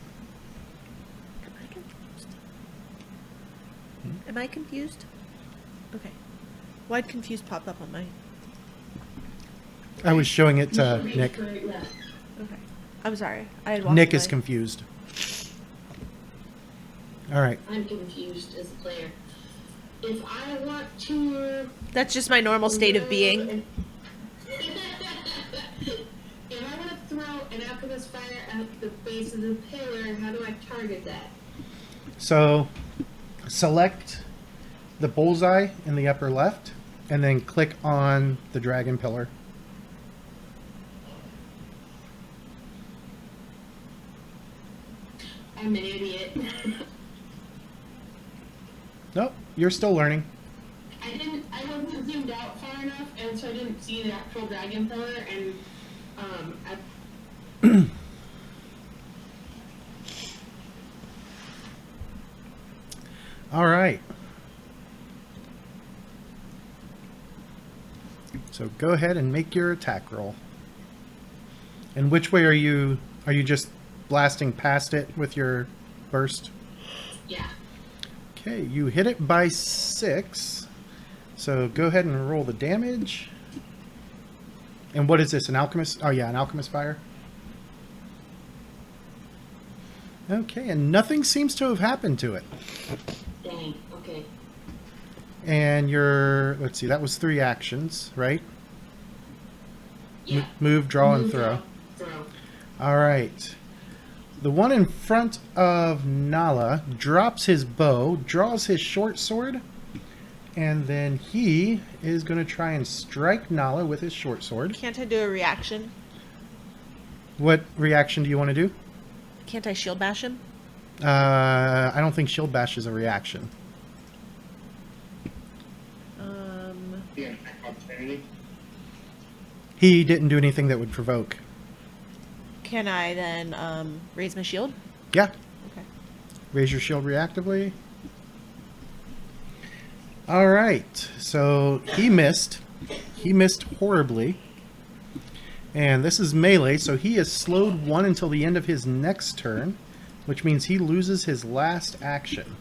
Am I confused? Okay. Why'd confused pop up on my... I was showing it to Nick. Okay. I'm sorry. I had walked Nick is away. confused. All right. I'm confused as a player. If I want to... That's just my normal state of being. If I want to throw an alchemist fire at the base of the pillar, how do I target that? So select the bullseye in the upper left and then click on the dragon pillar. I'm an idiot. Nope, you're still learning. I wasn't zoomed out far enough, and so I didn't see the actual dragon pillar, and, All right. So go ahead and make your attack roll. And which way are you? Are you just blasting past it with your burst? yeah. Okay, you hit it by 6. So go ahead and roll the damage. And what is this? An alchemist? Oh yeah, an alchemist fire. Okay, and nothing seems to have happened to it. Dang, okay. And your, let's see, that was 3 actions, right? Yeah. Move, draw, and Move, throw. Throw. All right. The one in front of Nala drops his bow, draws his short sword, and then he is going to try and strike Nala with his short sword. Can't I do a reaction? What reaction do you want to do? Can't I shield bash him? I don't think shield bash is a reaction. Yeah, attack opportunity. He didn't do anything that would provoke. Can I then raise my shield? Yeah. Okay. Raise your shield reactively. All right. So he missed. He missed horribly. And this is melee, so he is slowed 1 until the end of his next turn, which means he loses his last action.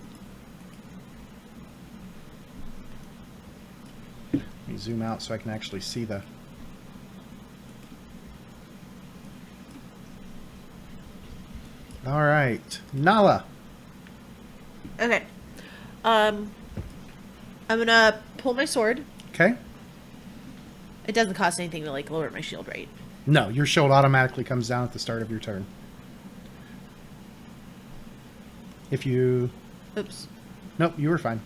Let me zoom out so I can actually see the... All right. Nala. Okay. I'm gonna pull my sword. Okay. It doesn't cost anything to like lower my shield, right? No, your shield automatically comes down at the start of your turn. If you... Oops. Nope, you were fine.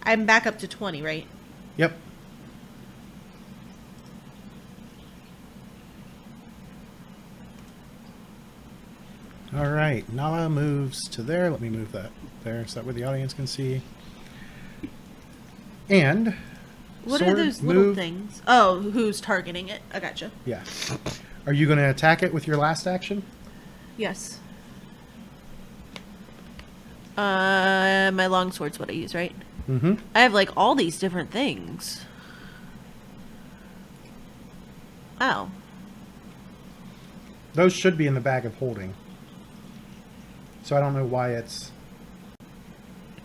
I'm back up to 20, right? Yep. All right, Nala moves to there. Let me move that there so that way the audience can see. And What sword, are those little move. things? Oh, who's targeting it? I gotcha. Yeah. Are you going to attack it with your last action? Yes. My longsword's what I use, right? Mm-hmm. I have like all these different things. Oh. Those should be in the bag of holding. So I don't know why it's...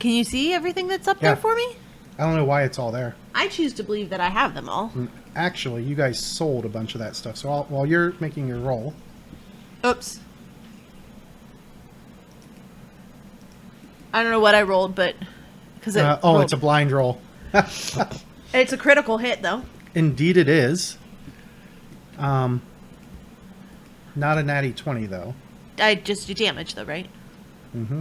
Can you see everything that's up Yeah. there for me? I don't know why it's all there. I choose to believe that I have them all. Actually, you guys sold a bunch of that stuff. So while you're making your roll... Oops. I don't know what I rolled, but... Cause it's a blind roll. It's a critical hit, though. Indeed it is. Not a natty 20, though. I just do damage, though, right? Mm-hmm.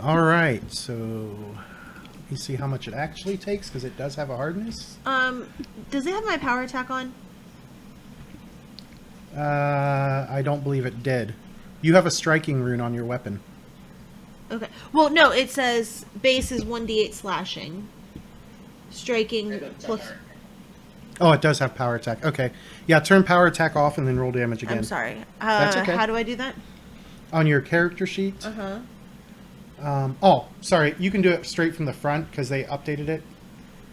All right, so let me see how much it actually takes, because it does have a hardness. Does it have my power attack on? I don't believe it did. You have a striking rune on your weapon. Okay. Well, no, it says base is 1d8 slashing. Striking plus... Oh, it does have power attack. Okay. Yeah, turn power attack off and then roll damage again. I'm sorry. That's okay. How do I do that? On your character sheet. Uh-huh. Sorry. You can do it straight from the front because they updated it.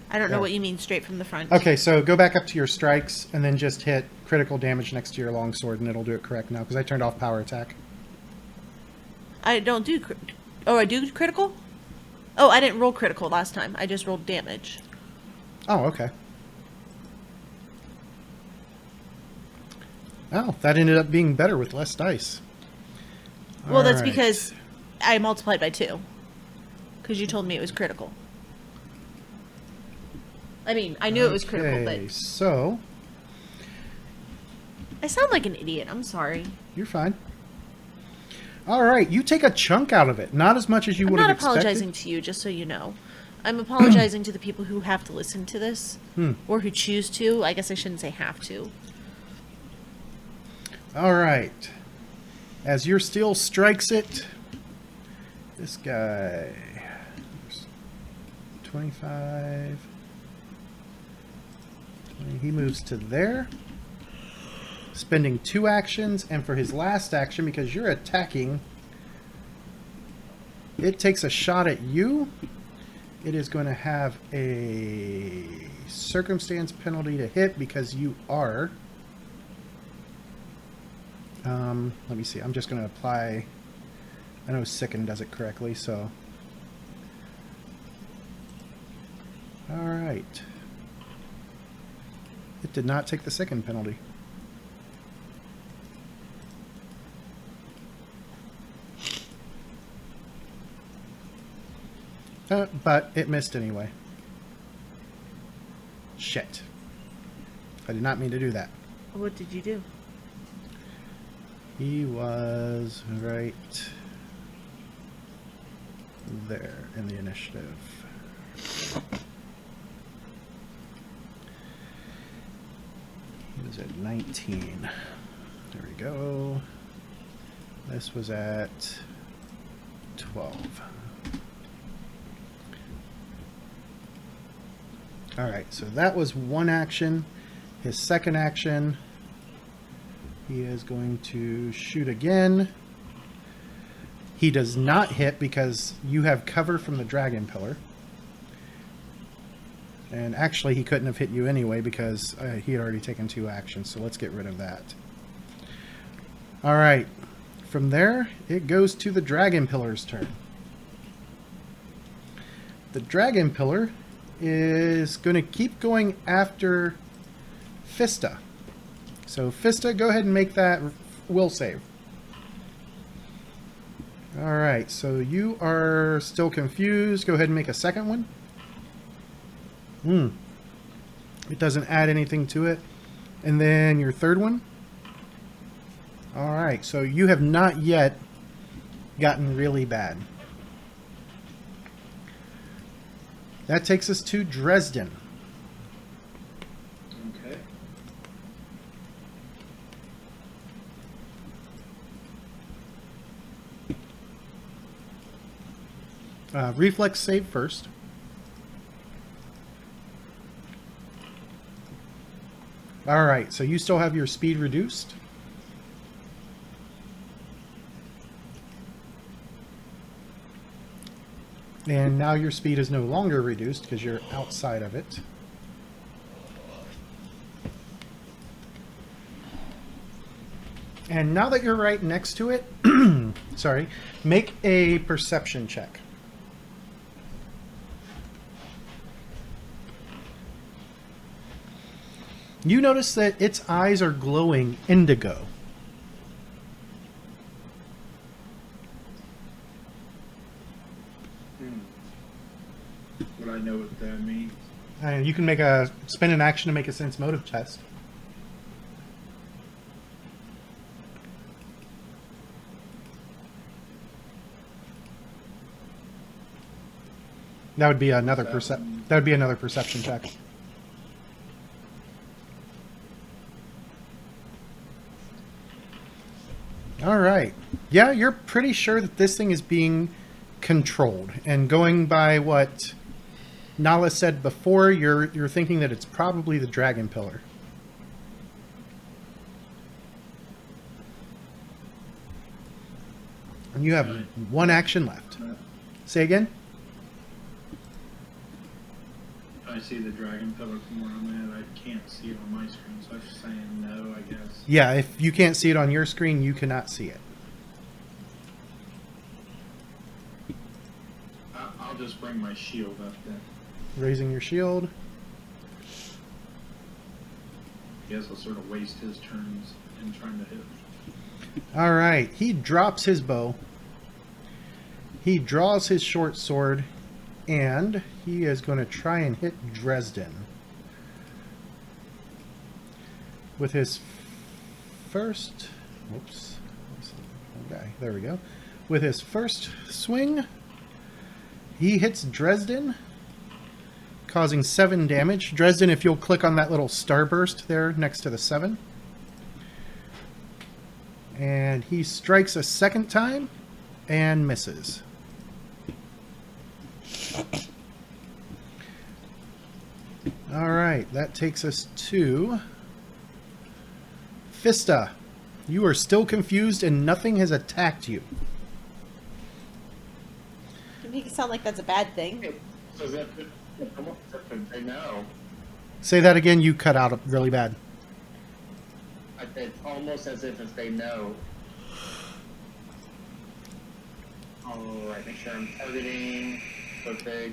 I don't know Yeah. what you mean straight from the front. Okay, so go back up to your strikes and then just hit critical damage next to your longsword and it'll do it correct now because I turned off power attack. I don't do... Oh, I do critical? Oh, I didn't roll critical last time. I just rolled damage. Oh, okay. Oh, that ended up being better with less dice. Well, that's All right. because I multiplied by 2. Because you told me it was critical. I mean, I knew it was critical, Okay, but... so I sound like an idiot. I'm sorry. You're fine. All right, you take a chunk out of it. Not as much as you I'm would not have expected. apologizing to you, just so you know. I'm apologizing to the people who have to listen to this. Or who choose to. I guess I shouldn't say have to. All right. As your steel strikes it, this guy... 25... 20, he moves to there. Spending 2 actions, and for his last action, because you're attacking, it takes a shot at you. It is going to have a circumstance penalty to hit because you are... let me see. I'm just going to apply... I know Sicken does it correctly, so... Alright. It did not take the Sicken penalty. But it missed anyway. Shit. I did not mean to do that. What did you do? He was right there in the initiative. He was at 19. There we go. This was at 12. Alright, so that was one action. His second action, he is going to shoot again. He does not hit because you have cover from the dragon pillar. And actually, he couldn't have hit you anyway because he had already taken 2 actions, so let's get rid of that. Alright, from there, it goes to the dragon pillar's turn. The dragon pillar is going to keep going after Fista. So Fista, go ahead and make that will save. Alright, so you are still confused. Go ahead and make a second one. It doesn't add anything to it. And then your third one. Alright, so you have not yet gotten really bad. That takes us to Dresden. Okay. Reflex save first. Alright, so you still have your speed reduced. And now your speed is no longer reduced because you're outside of it. And now that you're right next to it, sorry, make a perception check. You notice that its eyes are glowing indigo. Would I know what that means? You can spend an action to make a sense motive test. That would be another perception check. All right. Yeah, you're pretty sure that this thing is being controlled. And going by what Nala said before, you're thinking that it's probably the dragon pillar. And you have one action left. Say again? I see the dragon pillar from where I'm at. I can't see it on my screen, so I'm just saying no, I guess. Yeah, if you can't see it on your screen, you cannot see it. I'll just bring my shield up then. Raising your shield. I guess I'll sort of waste his turns in trying to hit. All right, he drops his bow. He draws his short sword, and he is going to try and hit Dresden with his first. Whoops. Okay, there we go. With his first swing, he hits Dresden, causing 7 damage. Dresden, if you'll click on that little starburst there next to the 7. And he strikes a second time and misses. All right, that takes us to Fista. You are still confused and nothing has attacked you. You make it sound like that's a bad thing. So that they know. Say that again, you cut out really bad. It's almost as if they know. Alright, make sure I'm targeting. Okay.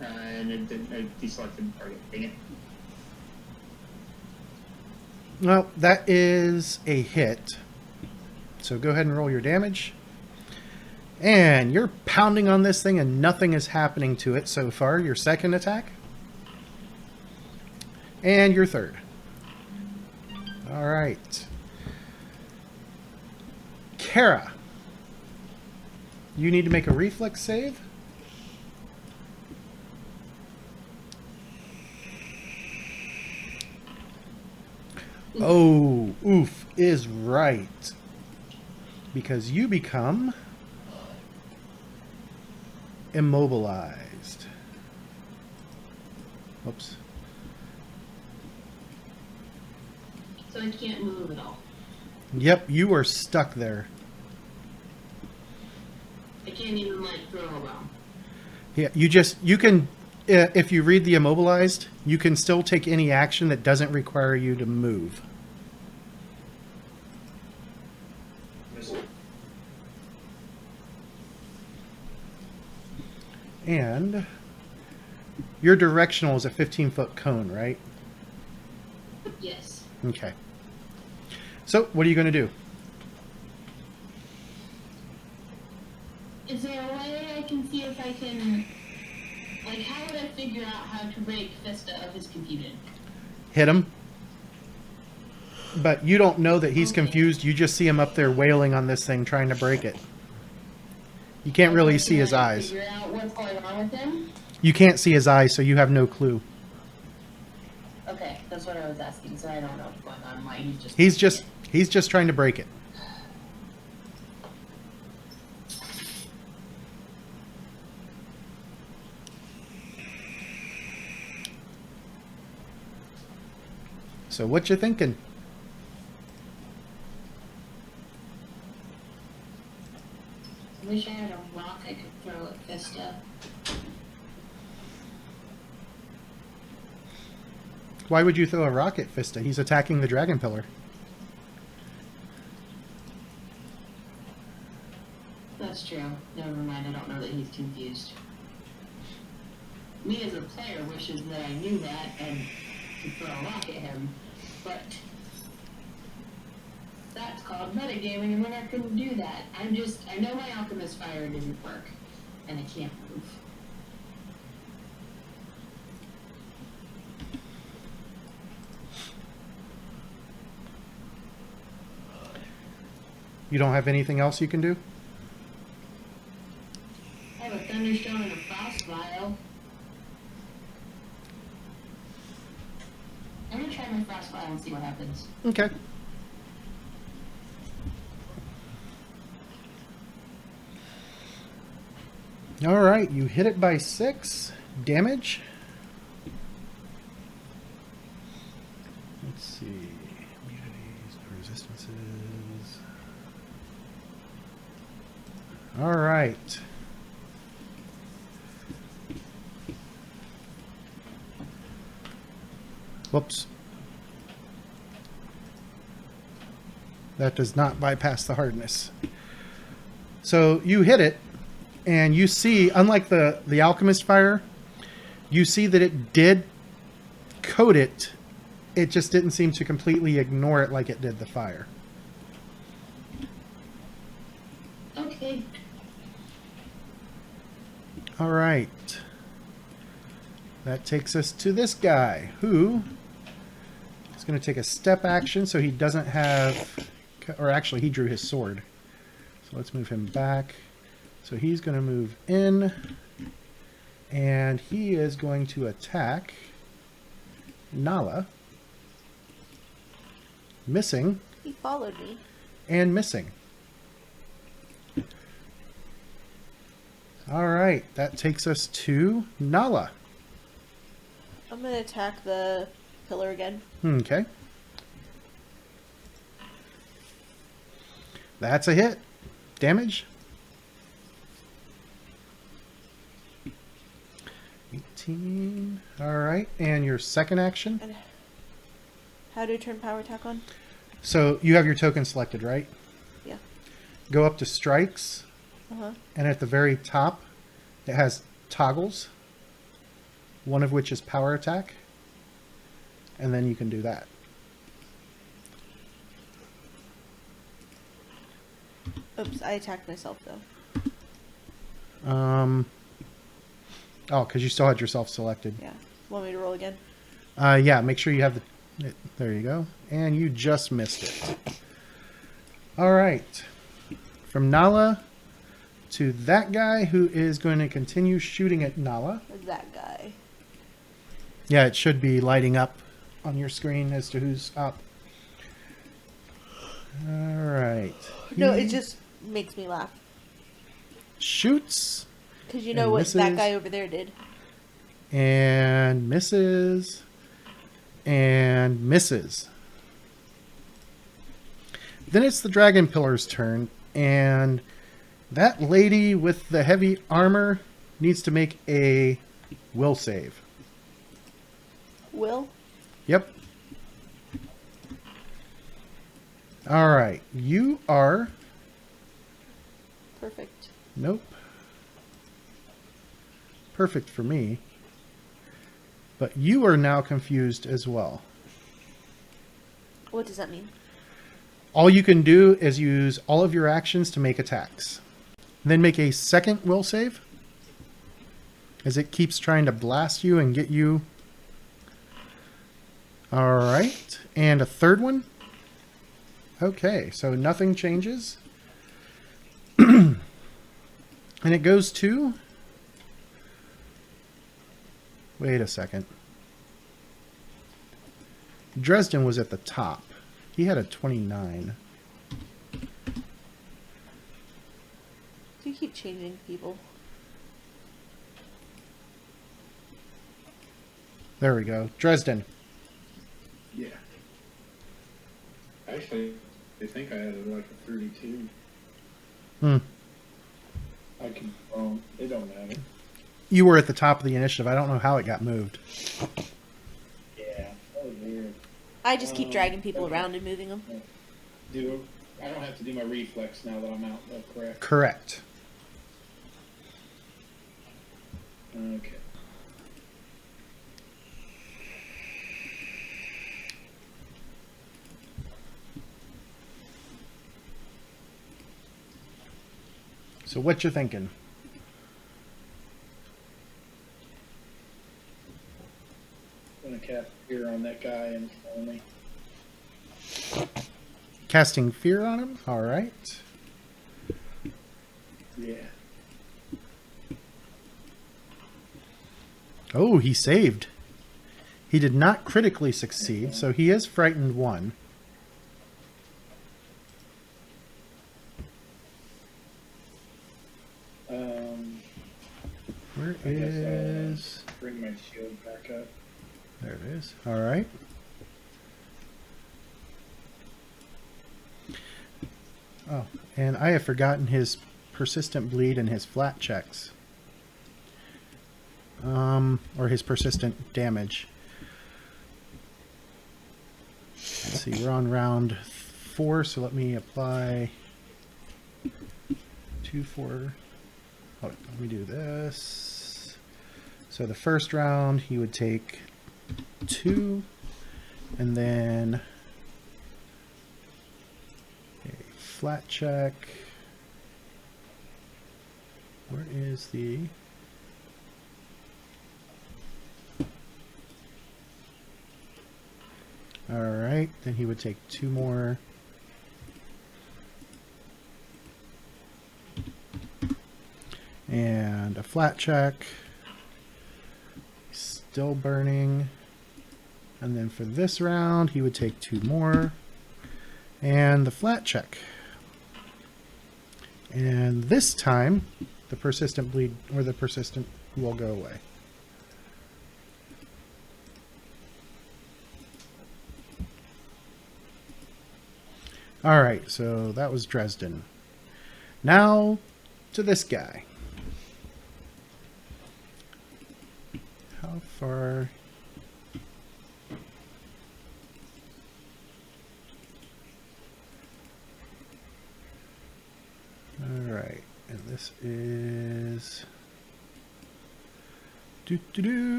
And it deselected target. Dang it. Well, that is a hit. So go ahead and roll your damage. And you're pounding on this thing and nothing is happening to it so far. Your second attack. And your third. All right. Kara. You need to make a reflex save. Oh, oof is right. Because you become immobilized. Oops. So I can't move at all. Yep, you are stuck there. I can't even like throw a bomb. Yeah, you can, if you read the immobilized, you can still take any action that doesn't require you to move. And your directional is a 15-foot cone, right? Yes. Okay. So, what are you going to do? Is there a way I can see if I can, like, how would I figure out how to break Fista of his confusion? Hit him. But you don't know that he's confused. You just see him up there wailing on this thing, trying to break it. You can't really see his eyes. Figure out what's going on with him? You can't see his eyes, so you have no clue. Okay, that's what I was asking, so I don't know what's going on. Why He's just trying to break it. So what you thinking? I wish I had a rock I could throw at Fista. Why would you throw a rock at Fista? He's attacking the dragon pillar. That's true. Never mind, I don't know that he's confused. Me as a player wishes that I knew that and could throw a rock at him, but that's called metagaming and we're not going to do that. I know my alchemist fire didn't work, and I can't move. You don't have anything else you can do? I have a thunderstone and a frost vial. I'm gonna try my frost vial and see what happens. Okay. All right, you hit it by 6 damage. Let's see. Immunities, resistances. All right. Whoops. That does not bypass the hardness. So you hit it, and you see, unlike the alchemist fire, you see that it did coat it. It just didn't seem to completely ignore it like it did the fire. Okay. All right. That takes us to this guy, who He's going to take a step action, so he doesn't have... Or actually, he drew his sword. So let's move him back. So he's going to move in. And he is going to attack Nala. Missing. He followed me. And missing. Alright, that takes us to Nala. I'm gonna attack the pillar again. Okay. That's a hit. Damage. 18. Alright, and your second action. And how do I turn power attack on? So you have your token selected, right? Yeah. Go up to strikes, Uh-huh. and at the very top, it has toggles, one of which is power attack, and then you can do that. Oops, I attacked myself though. Oh, because you still had yourself selected. Yeah. Want me to roll again? Yeah, make sure you have there you go. And you just missed it. All right. From Nala to that guy who is going to continue shooting at Nala. That guy. Yeah, it should be lighting up on your screen as to who's up. All right. No, He it just makes me laugh. shoots Because you know And what misses. that guy over there did. and misses and misses. Then it's the Dragon Pillar's turn, and that lady with the heavy armor needs to make a will save. Will? Yep. All right. You are... Perfect. Nope. Perfect for me. But you are now confused as well. What does that mean? All you can do is use all of your actions to make attacks. Then make a second will save, as it keeps trying to blast you and get you. All right. And a third one. Okay, so nothing changes. And it goes to... Wait a second. Dresden was at the top. He had a 29. Do you keep changing people? There we go. Dresden. Yeah. Actually, I think I had like a 32. Hmm. I can, it don't matter. You were at the top of the initiative. I don't know how it got moved. Yeah, that was weird. I just keep dragging people around and moving them. I don't have to do my reflex now that I'm out, though, correct? Correct. Okay. So what you thinking? I'm gonna cast fear on that guy and follow me. Casting fear on him? All right. Yeah. Oh, he saved. He did not critically succeed, so he is frightened 1. Where I guess is... bring my shield back up. There it is. All right. Oh, and I have forgotten his persistent bleed and his flat checks. Or his persistent damage. Let's see, we're on round 4, so let me apply 2, 4. Oh, let me do this. So the first round, he would take 2, and then a flat check. Where is the... All Then he would take 2 more. And a flat check. Still burning. And then for this round, he would take 2 more. And the flat check. And this time, the persistent bleed, or the persistent will go away. Alright, so that was Dresden. Now, to this guy. How far... Alright, and this is...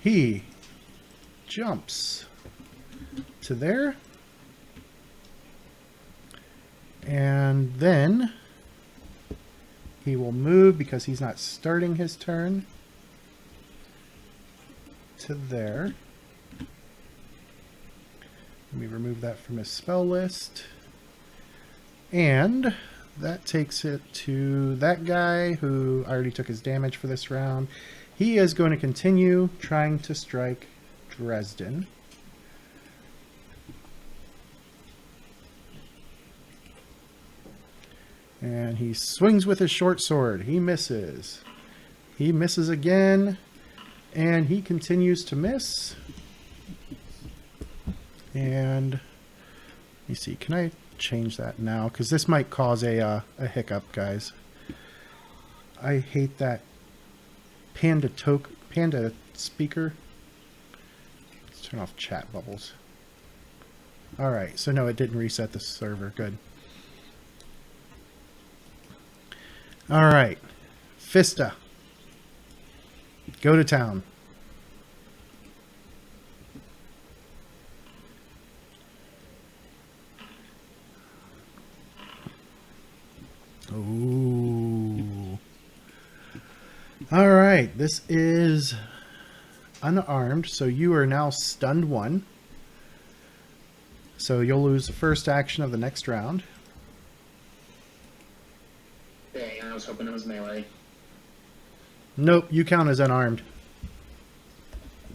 He jumps to there. And then he will move because he's not starting his turn to there. Let me remove that from his spell list. And that takes it to that guy who already took his damage for this round. He is going to continue trying to strike Dresden. And he swings with his short sword. He misses. He misses again. And he continues to miss. And let me see. Can I change that now? Because this might cause a hiccup, guys. I hate that panda speaker. Let's turn off chat bubbles. Alright, so no, it didn't reset the server. Good. Alright. Fista. Go to town. Ooh. Alright, this is unarmed, so you are now stunned 1. So you'll lose the first action of the next round. Dang, I was hoping it was melee. Nope, you count as unarmed.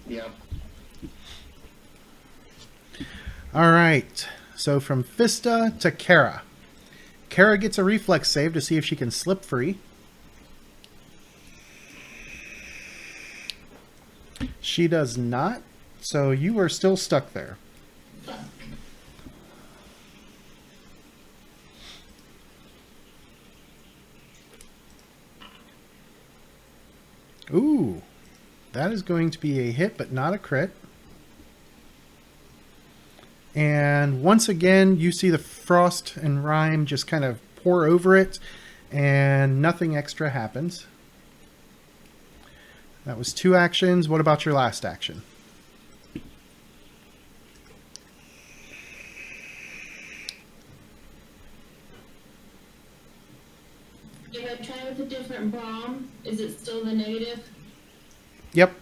Yep. Alright, so from Fista to Kara. Kara gets a reflex save to see if she can slip free. She does not, so you are still stuck there. Ooh, that is going to be a hit, but not a crit. And once again, you see the frost and rime just kind of pour over it, and nothing extra happens. That was 2 actions. What about your last action? If I try with a different bomb, is it still the negative? Yep.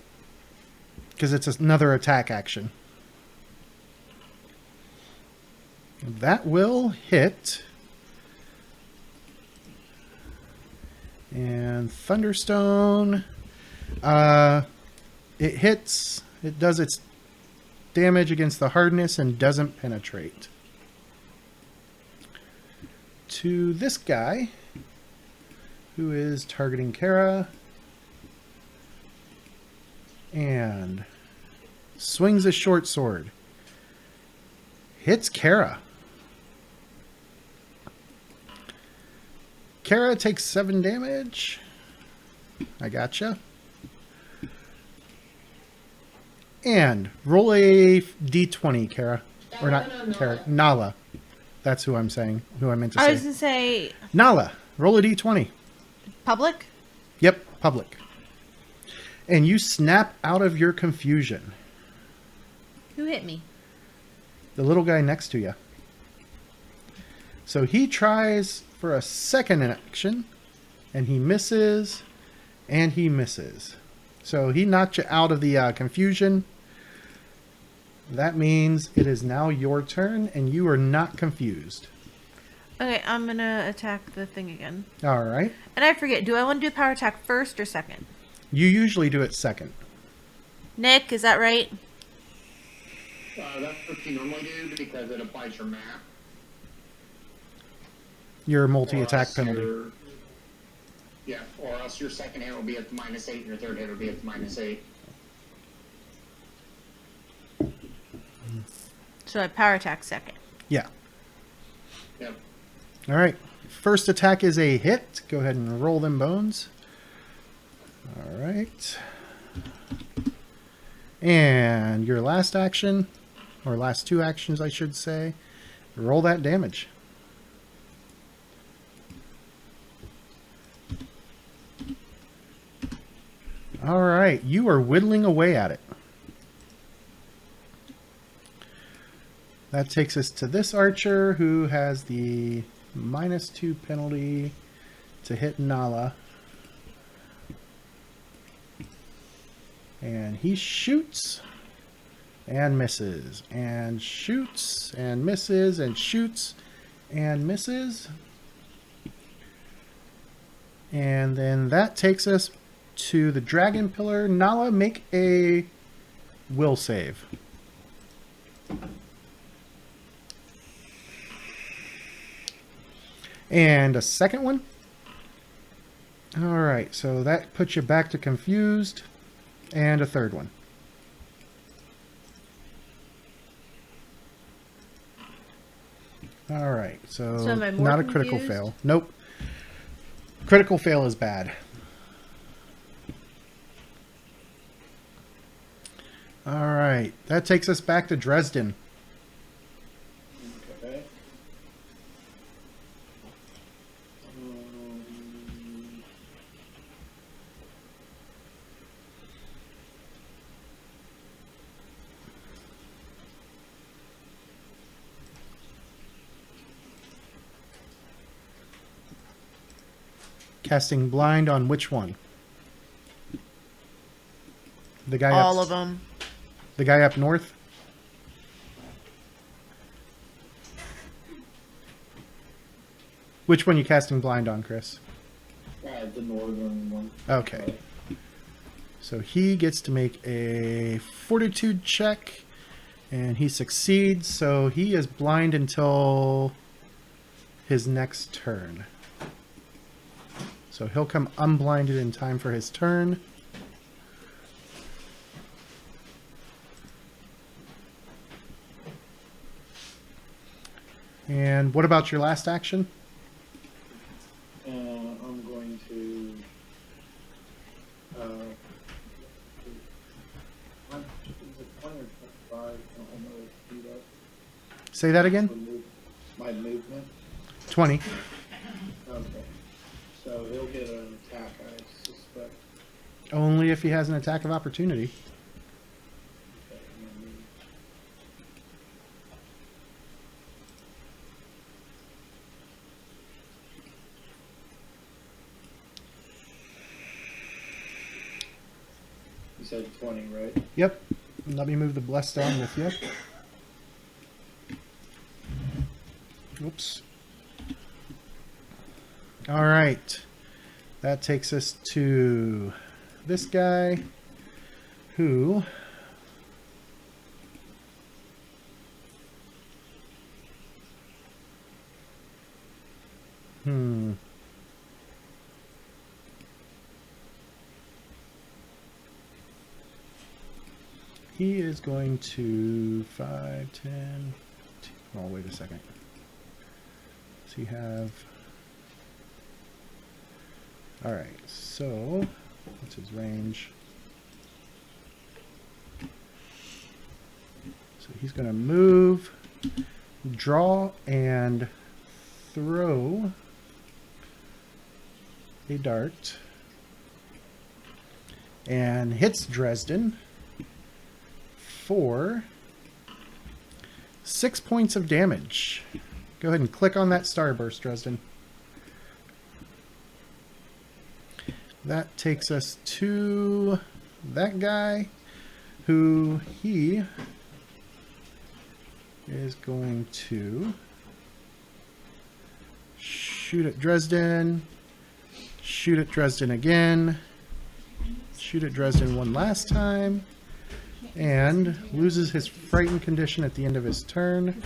Because it's another attack action. That will hit. And Thunderstone. It hits. It does its damage against the hardness and doesn't penetrate. To this guy, who is targeting Kara. And swings a short sword. Hits Kara. Kara takes 7 damage. I gotcha. And roll a d20, Kara. Or not Kara. Nala. That's who I'm saying. Who I meant to say. I was going to say... Nala, roll a d20. Public? Yep, public. And you snap out of your confusion. Who hit me? The little guy next to you. So he tries for a second action, and he misses, and he misses. So he knocked you out of the confusion. That means it is now your turn, and you are not confused. Okay, I'm gonna attack the thing again. All right. And I forget, do I want to do power attack first or second? You usually do it second. Nick, is that right? That's what you normally do because it applies your map. Your Or multi-attack else penalty. Yeah, or else your second hit will be at the -8 and your third hit will be at the -8. So I power attack second. Yeah. Yep. All right. First attack is a hit. Go ahead and roll them bones. All right. And your last action, or last two actions, I should say, roll that damage. All right. You are whittling away at it. That takes us to this archer who has the -2 penalty to hit Nala. And he shoots and misses and shoots and misses and shoots and misses. And then that takes us to the dragon pillar. Nala, make a will save. And a second one. All right, so that puts you back to confused. And a third one. All right, so am I more not a critical confused? fail. Nope. Critical fail is bad. All right, that takes us back to Dresden. Okay. Casting blind on which one? The guy All up, of them. The guy up north? Which one you casting blind on, Chris? The northern one. Okay. So he gets to make a fortitude check, and he succeeds, so he is blind until his next turn. So he'll come unblinded in time for his turn. And what about your last action? I'm going to. Is it 20 or 25? I don't know. Speed up. Say that again? My movement. 20. Okay. So he'll get an attack, I suspect. Only if he has an attack of opportunity. Okay, and then you said 20, right? Yep. Let me move the bless down with you. Oops. All right. That takes us to this guy who he is going to 5, 10. Oh, wait a second. Does he have... All right, so what's his range? So he's going to move, draw, and throw a dart, and hits Dresden for 6 points of damage. Go ahead and click on that starburst, Dresden. That takes us to that guy who he is going to shoot at Dresden, shoot at Dresden again, shoot at Dresden one last time, and loses his frightened condition at the end of his turn.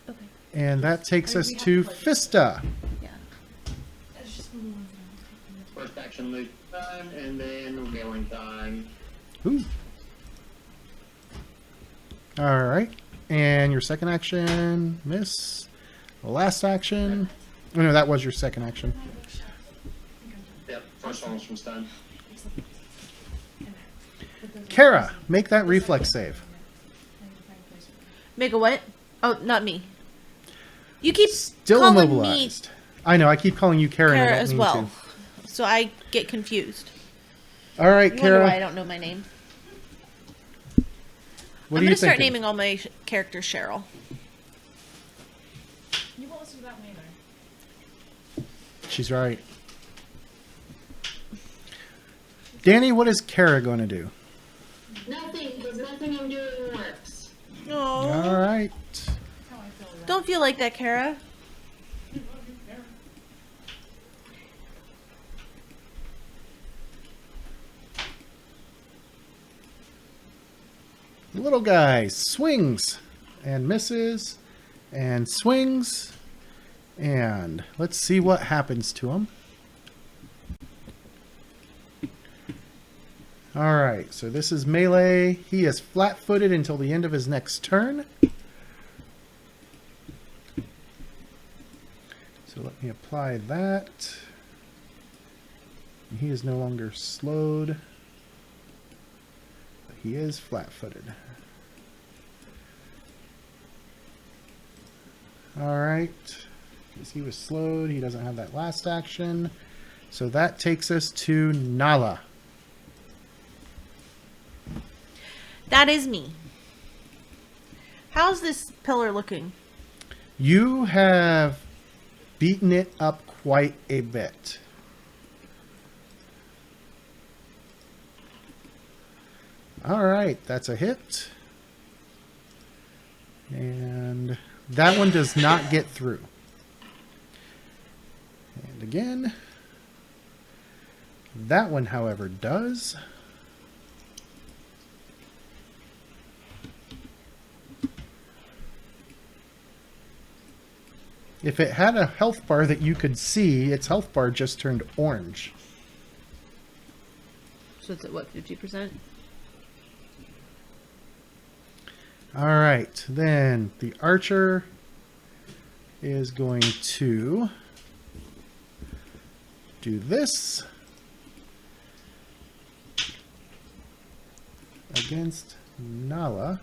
Okay. And that takes us to Fista. Yeah. First action move time, and then revealing time. Ooh. All right. And your second action, miss. Last action. Oh, no, that was your second action. Yep, first one was from stun. Kara, make that reflex save. Make a what? Oh, not me. You keep Still calling immobilized. I know, I keep calling you Kara. me and I Kara don't as mean well, so I get confused. to. All right, You wonder why I Kara. don't know my name. What I'm are you gonna start thinking? naming all my characters Cheryl. You won't listen to that one either. She's right. Danny, what is Kara going to do? Nothing, because nothing I'm doing works. No. All right. That's how I feel about Don't feel like that, Kara. Little guy swings and misses and swings. And let's see what happens to him. All right, so this is melee. He is flat-footed until the end of his next turn. So let me apply that. He is no longer slowed. But he is flat-footed. All right. Because he was slowed, he doesn't have that last action. So that takes us to Nala. That is me. How's this pillar looking? You have beaten it up quite a bit. All right, that's a hit. And that one does not get through. And again, that one, however, does. If it had a health bar that you could see, its health bar just turned orange. So it's at what, 50%? All right, then the archer is going to do this against Nala.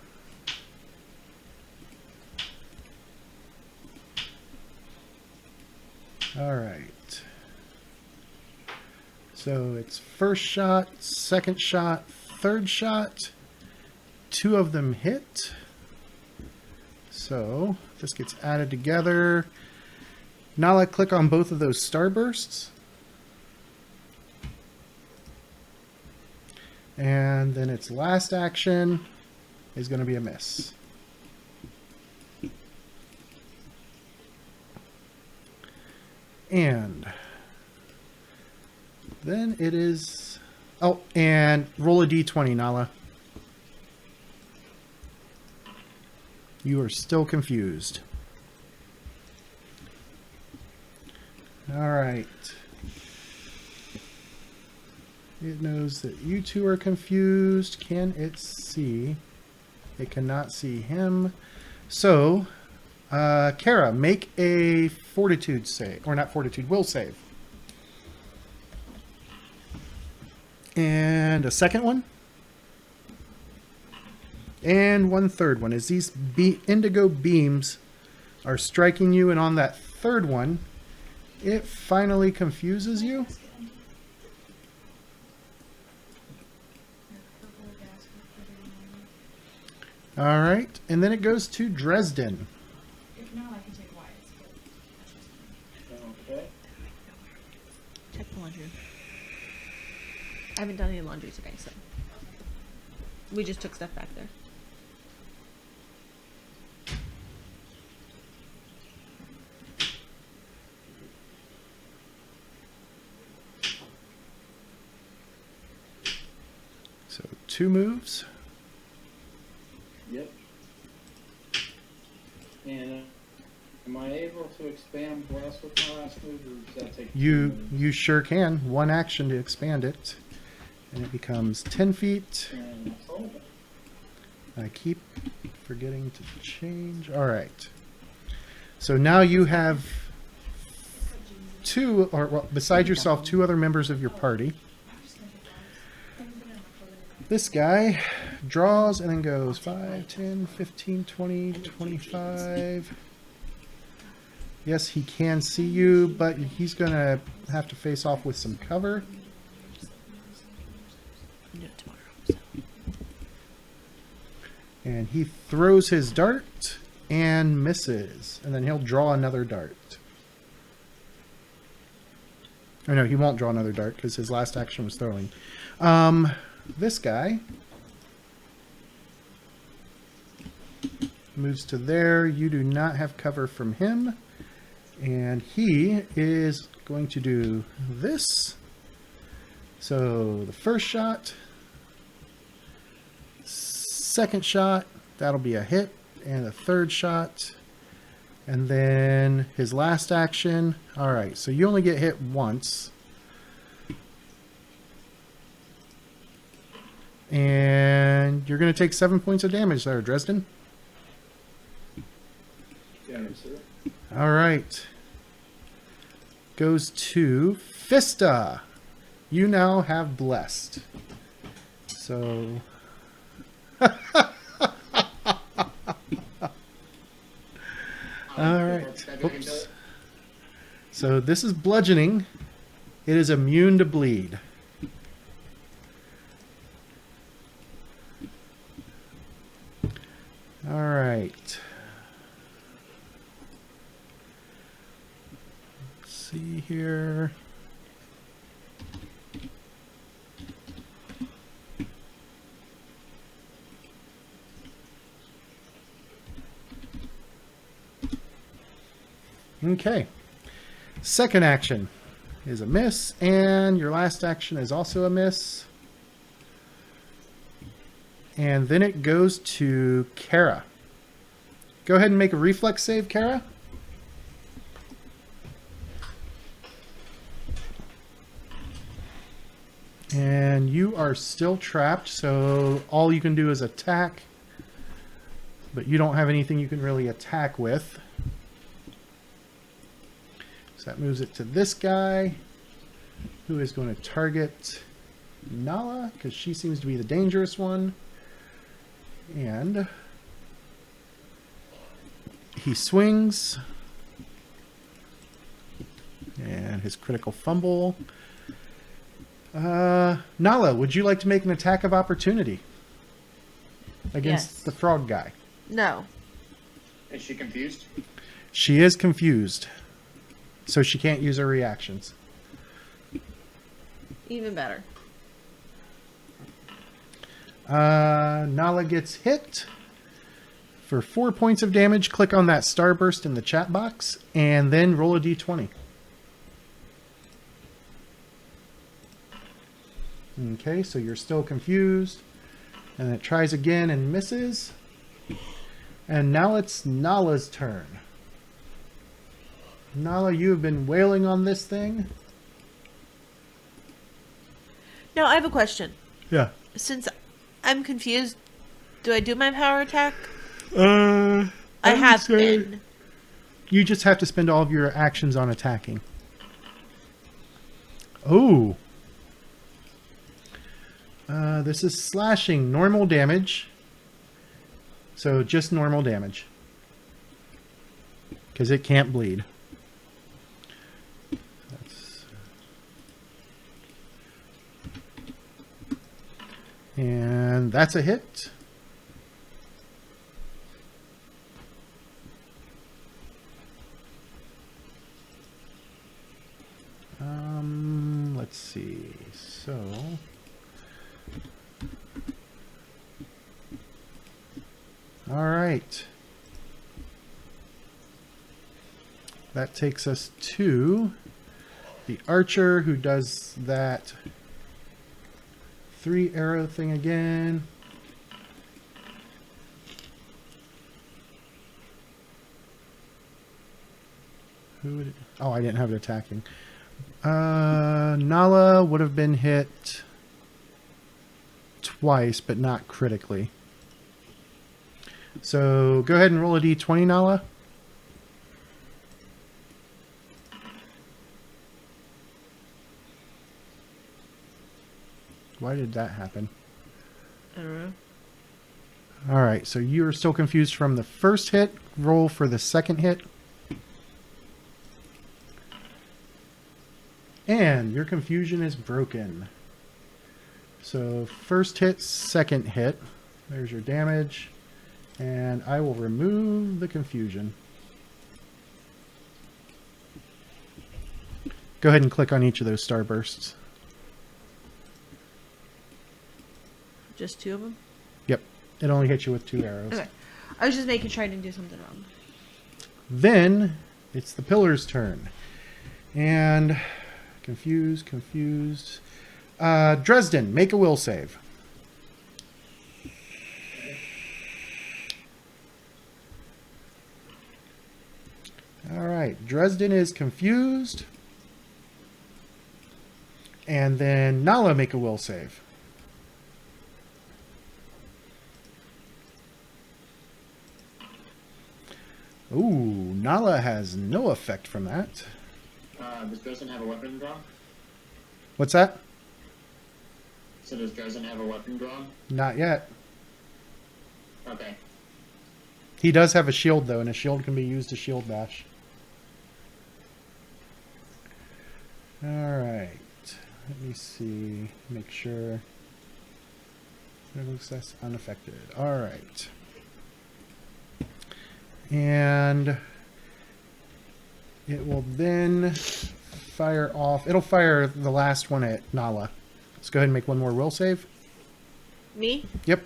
All right. So it's first shot, second shot, third shot. Two of them hit. So this gets added together. Nala, click on both of those starbursts. And then its last action is going to be a miss. And then it is... Oh, and roll a d20, Nala. You are still confused. All right. It knows that you two are confused. Can it see? It cannot see him. So, Kara, make a fortitude save. Or not fortitude, will save. And a second one. And one third one. As these indigo beams are striking you, and on that third one, it finally confuses you. All right, and then it goes to Dresden. If not, I can take Wyatt's. Okay. Check the laundry. I haven't done any laundry today, so we just took stuff back there. 2 moves. Yep. And am I able to expand Bless with my last move, or does that take 2 moves? You sure can. 1 action to expand it. And it becomes 10 feet. And that's all. I keep forgetting to change. All right. So now you have 2, or well, besides yourself, 2 other members of your party. This guy draws and then goes 5, 10, 15, 20, 25. Yes, he can see you, but he's going to have to face off with some cover. Do it tomorrow. So. And he throws his dart and misses. And then he'll draw another dart. Or no, he won't draw another dart because his last action was throwing. This guy moves to there. You do not have cover from him. And he is going to do this. So the first shot, second shot, that'll be a hit. And the third shot. And then his last action. All right, so you only get hit once. And you're going to take 7 points of damage there, Dresden. Yeah, sir. All right. Goes to Fista. You now have blessed. So... All right. Oops. So this is bludgeoning. It is immune to bleed. All right. Let's see here. Okay. Second action is a miss, and your last action is also a miss. And then it goes to Kara. Go ahead and make a reflex save, Kara. And you are still trapped, so all you can do is attack. But you don't have anything you can really attack with. So that moves it to this guy, who is going to target Nala, because she seems to be the dangerous one. And he swings. And his critical fumble. Nala, would you like to make an attack of opportunity against Yes. the frog guy? No. Is she confused? She is confused, so she can't use her reactions. Even better. Nala gets hit for 4 points of damage. Click on that starburst in the chat box, and then roll a d20. Okay, so you're still confused. And it tries again and misses. And now it's Nala's turn. Nala, you have been wailing on this thing. Now, I have a question. Yeah. Since I'm confused, do I do my power attack? I I would have say been. You just have to spend all of your actions on attacking. Oh. This is slashing, normal damage. So just normal damage. Because it can't bleed. And that's a hit. Let's see. So all right. That takes us to the archer who does that 3 arrow thing again. Who would it, oh, I didn't have it attacking. Nala would have been hit twice, but not critically. So go ahead and roll a d20, Nala. Why did that happen? I don't know. All right, so you are still confused from the first hit. Roll for the second hit. And your confusion is broken. So first hit, second hit. There's your damage. And I will remove the confusion. Go ahead and click on each of those starbursts. Just 2 of them? Yep. It only hits you with 2 arrows. Okay. I was just making sure I didn't do something wrong. Then it's the pillar's turn. And confused. Dresden, make a will save. All right, Dresden is confused. And then Nala, make a will save. Ooh, Nala has no effect from that. Does Dresden have a weapon drawn? What's that? So does Dresden have a weapon drawn? Not yet. Okay. He does have a shield, though, and a shield can be used to shield bash. Alright. Let me see. Make sure. It looks that's unaffected. Alright. And it will then fire off. It'll fire the last one at Nala. Let's go ahead and make one more will save. Me? Yep.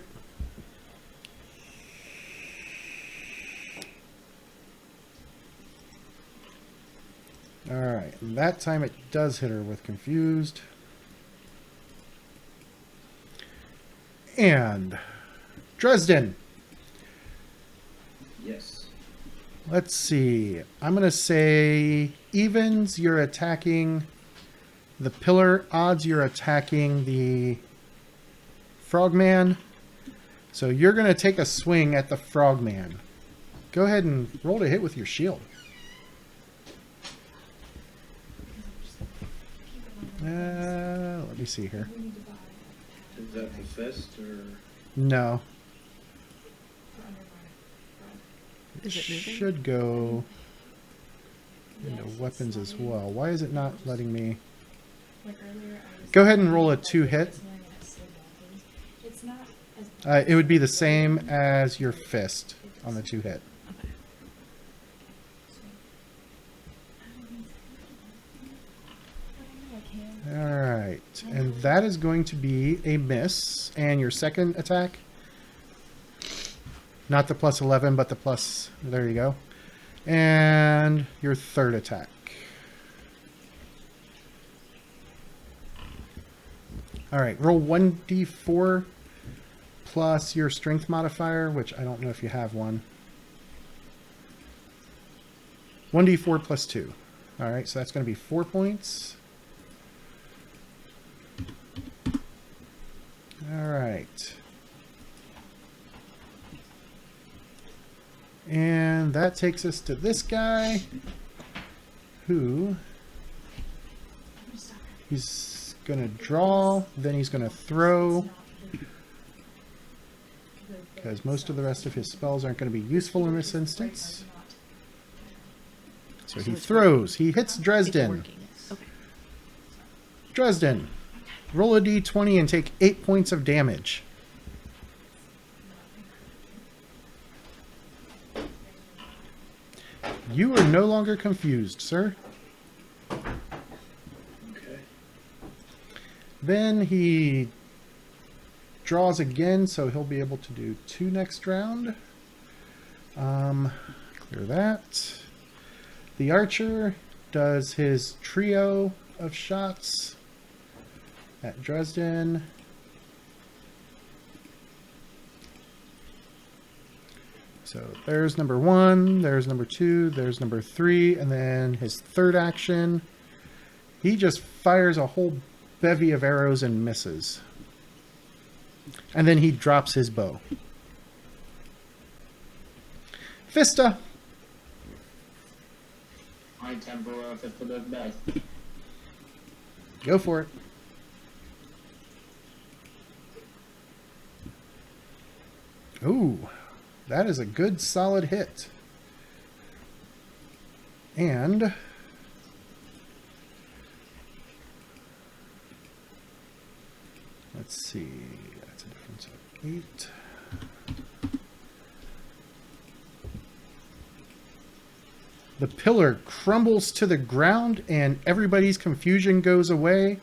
Alright, that time it does hit her with confused. And Dresden. Yes. Let's see. I'm going to say evens, you're attacking the pillar. Odds, you're attacking the frogman. So you're going to take a swing at the frogman. Go ahead and roll to hit with your shield. Let me see here. Is that the fist or? No. Is it moving? Should go into weapons as well. Why is it not letting me? Like earlier, I was Go ahead and roll a 2 hit. swearing at Sid Walters. It's not as It would be the same as your fist on the 2 hit. Okay. Alright, and that is going to be a miss. And your second attack? Not the plus 11, but the plus... There you go. And your third attack. Alright, roll 1d4 plus your strength modifier, which I don't know if you have one. 1d4 plus 2. Alright, so that's going to be 4 points. Alright. And that takes us to this guy, who he's going to draw, then he's going to throw, because most of the rest of his spells aren't going to be useful in this instance. So he throws. He hits It's Dresden. working. Okay. Dresden, roll a d20 and take 8 points of damage. You are no longer confused, sir. Okay. Then he draws again, so he'll be able to do 2 next round. Clear that. The archer does his trio of shots at Dresden. So there's number 1, there's number 2, there's number 3, and then his third action, he just fires a whole bevy of arrows and misses. And then he drops his bow. Vista. My temporal Fista does best. Go for it. Ooh, that is a good solid hit. And let's see, that's a difference of 8. The pillar crumbles to the ground and everybody's confusion goes away.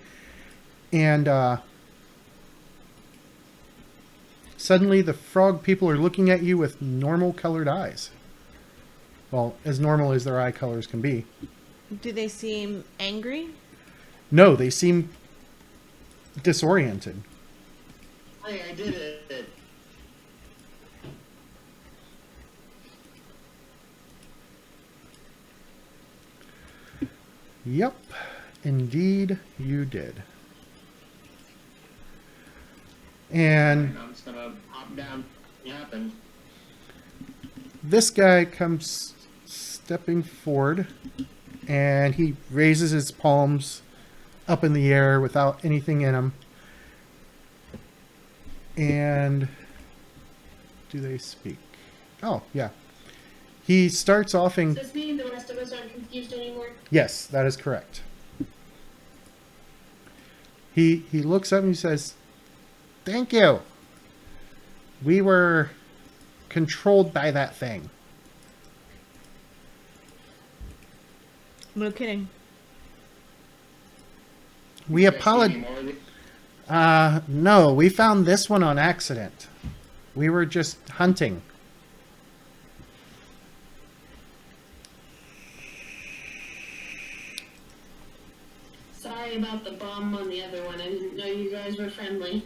And suddenly the frog people are looking at you with normal colored eyes. Well, as normal as their eye colors can be. Do they seem angry? No, they seem disoriented. Hey, I did it. Yep, indeed you did. And I'm just gonna hop down. It happened. this guy comes stepping forward and he raises his palms up in the air without anything in them. And do they speak? Oh, yeah. He starts offing. Does this mean the rest of us aren't confused anymore? Yes, that is correct. He looks up and he says, "Thank you. We were controlled by that thing." No kidding. We apologize. No, we found this one on accident. We were just hunting. Sorry about the bomb on the other one. I didn't know you guys were friendly.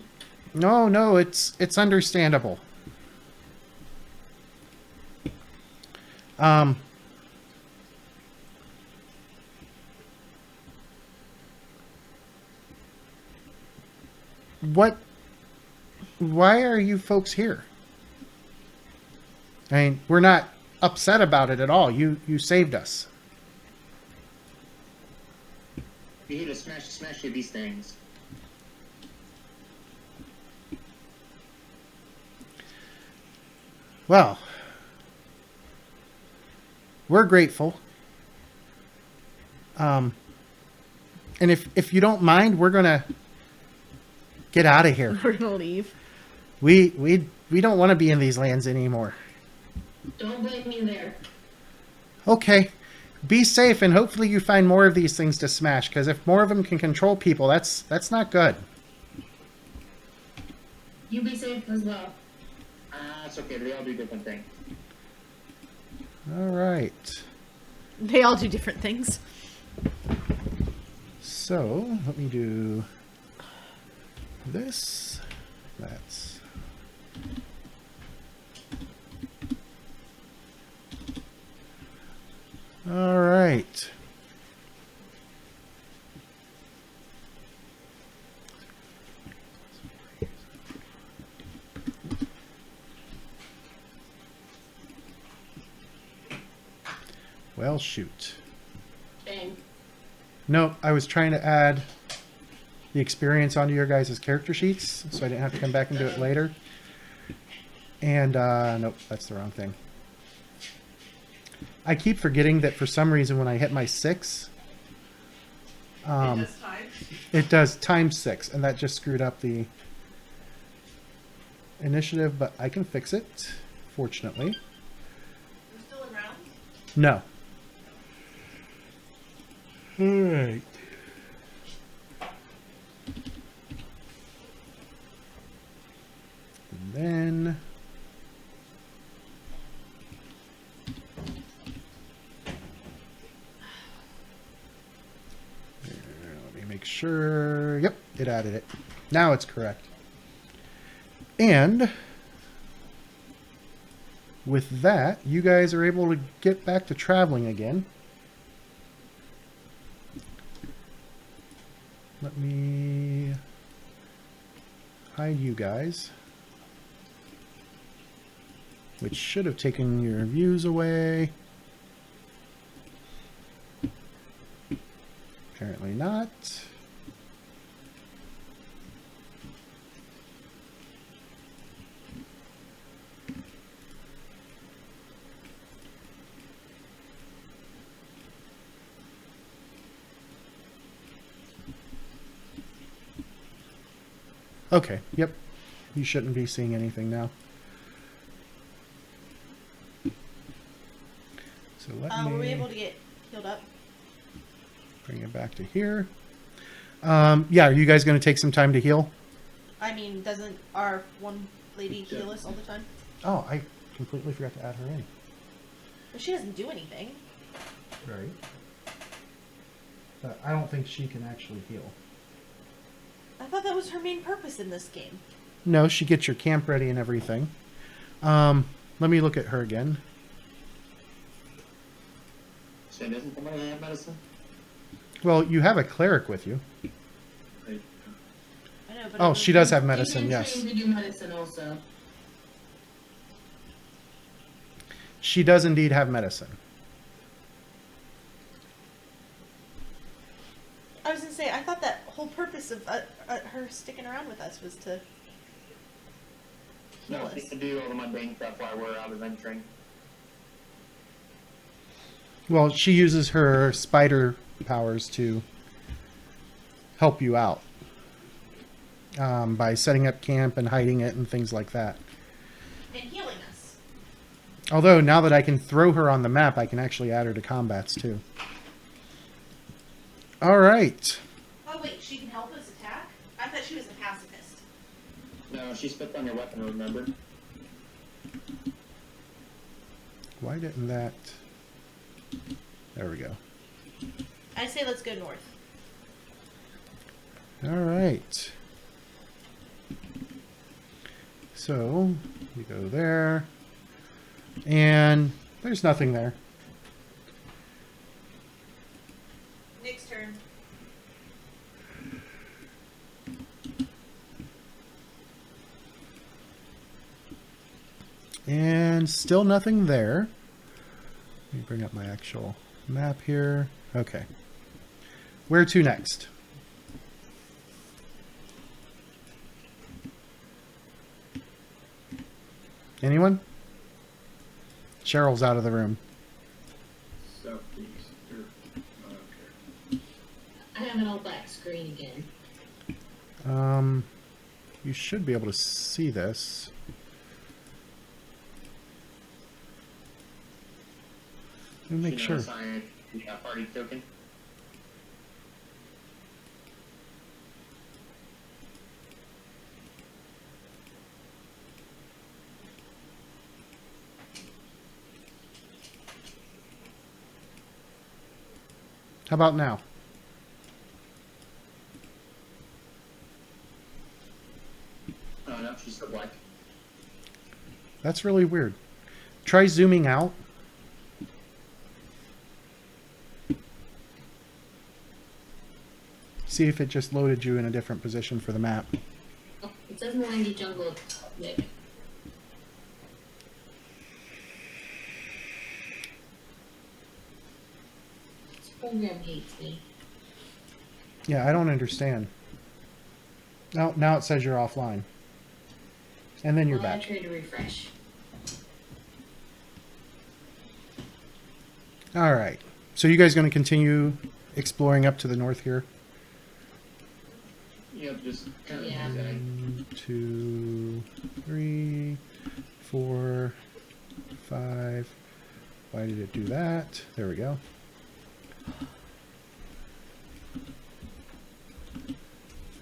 No, it's understandable. Why are you folks here? I mean, we're not upset about it at all. You saved us. We're here to smash you these things. Well, we're grateful. And if you don't mind, we're gonna get out of here. We're gonna leave. We don't want to be in these lands anymore. Don't blame me there. Okay. Be safe, and hopefully you find more of these things to smash, because if more of them can control people, that's not good. You be safe as well. It's okay. They all do different things. All right. They all do different things. So, let me do this. That's... All right. Well, shoot. Bang. No, I was trying to add the experience onto your guys' character sheets, so I didn't have to come back and do it later. And, nope, that's the wrong thing. I keep forgetting that for some reason when I hit my 6, it does times 6, and that just screwed up the initiative, but I can fix it, fortunately. We're still around? No. Alright. And then... let me make sure... Yep, it added it. Now it's correct. And... with that, you guys are able to get back to traveling again. Let me hide you guys, which should have taken your views away. Apparently not. Okay, yep. You shouldn't be seeing anything now. So let Were we me able to get healed up? bring it back to here. Yeah, are you guys going to take some time to heal? I mean, doesn't our one lady heal us all the time? Oh, I completely forgot to add her in. But she doesn't do anything. Right. But I don't think she can actually heal. I thought that was her main purpose in this game. No, she gets your camp ready and everything. Let me look at her again. So doesn't somebody have medicine? Well, you have a cleric with you. I, I know, but Oh, she does have medicine, You can yes. train to do medicine also. She does indeed have medicine. I was gonna say, I thought that whole purpose of her sticking around with us was to heal No, us. she can do all the mundane stuff while we're out adventuring. Well, she uses her spider powers to help you out by setting up camp and hiding it and things like that. And healing us. Although, now that I can throw her on the map, I can actually add her to combats, too. All right. Oh wait, she can help us attack? I thought she was a pacifist. No, she spits on your weapon, remember? Why didn't that... There we go. I say let's go north. All right. So, you go there. And there's nothing there. Nick's turn. And still nothing there. Let me bring up my actual map here. Okay. Where to next? Anyone? Cheryl's out of the room. southeast. Or, I don't care. I have an all black screen again. You should be able to see this. Let me make sure. You got party token. How about now? Oh no, she's still black. That's really weird. Try zooming out. See if it just loaded you in a different position for the map. Oh, it says Millennium Jungle, Nick. This program hates me. Yeah, I don't understand. Now it says you're offline. And then you're Well, I back. tried to refresh. All right. So you guys going to continue exploring up to the north here? Yep, just kind of Yeah. zigzag. 1, 2, 3, 4, 5. Why did it do that? There we go.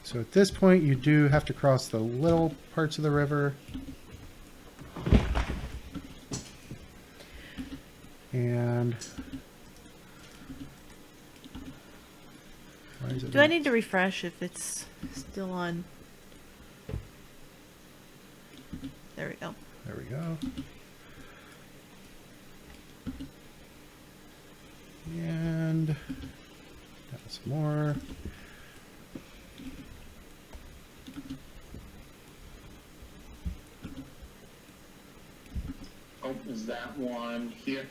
So at this point, you do have to cross the little parts of the river. And why is it Do I need to refresh if it's still on? There we go. There we go. And got some more. Oh, is that one here?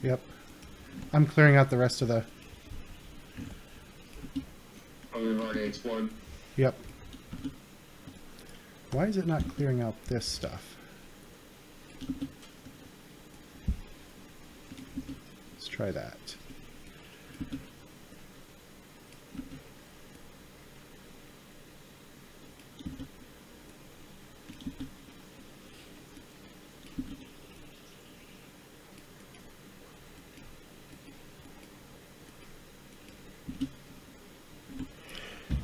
Yep. I'm clearing out the rest of the... Oh, we've already explored. Yep. Why is it not clearing out this stuff? Let's try that.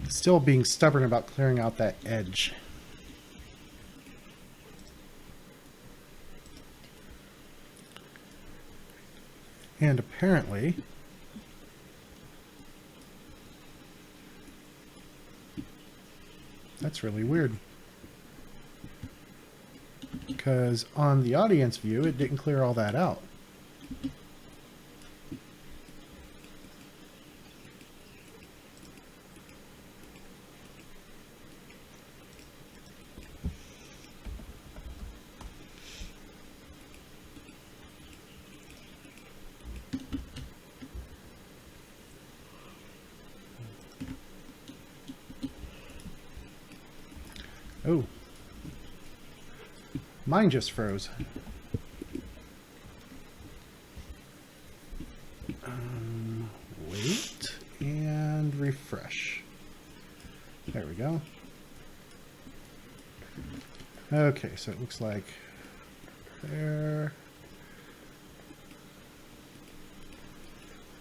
Still being stubborn about clearing out that edge. And apparently, that's really weird. Because on the audience view, it didn't clear all that out. Oh. Mine just froze. Wait and refresh. There we go. Okay, so it looks like there.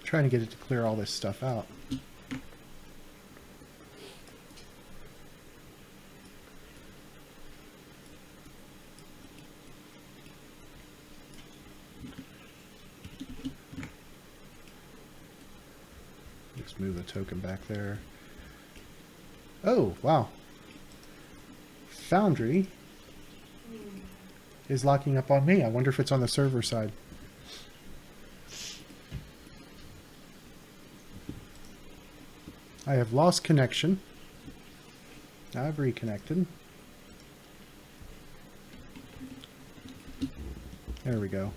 Trying to get it to clear all this stuff out. Let's move the token back there. Oh, wow. Foundry is locking up on me. I wonder if it's on the server side. I have lost connection. I've reconnected. There we go.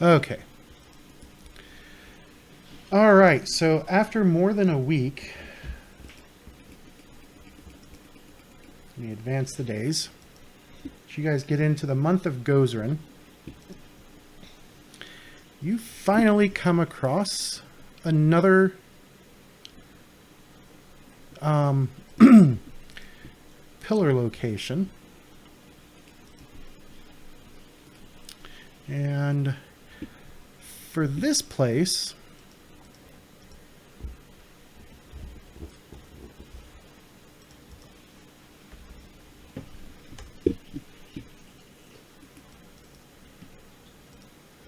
Okay. All right, so after more than a week, let me advance the days. So you guys get into the month of Gozran. You finally come across another pillar location. And for this place,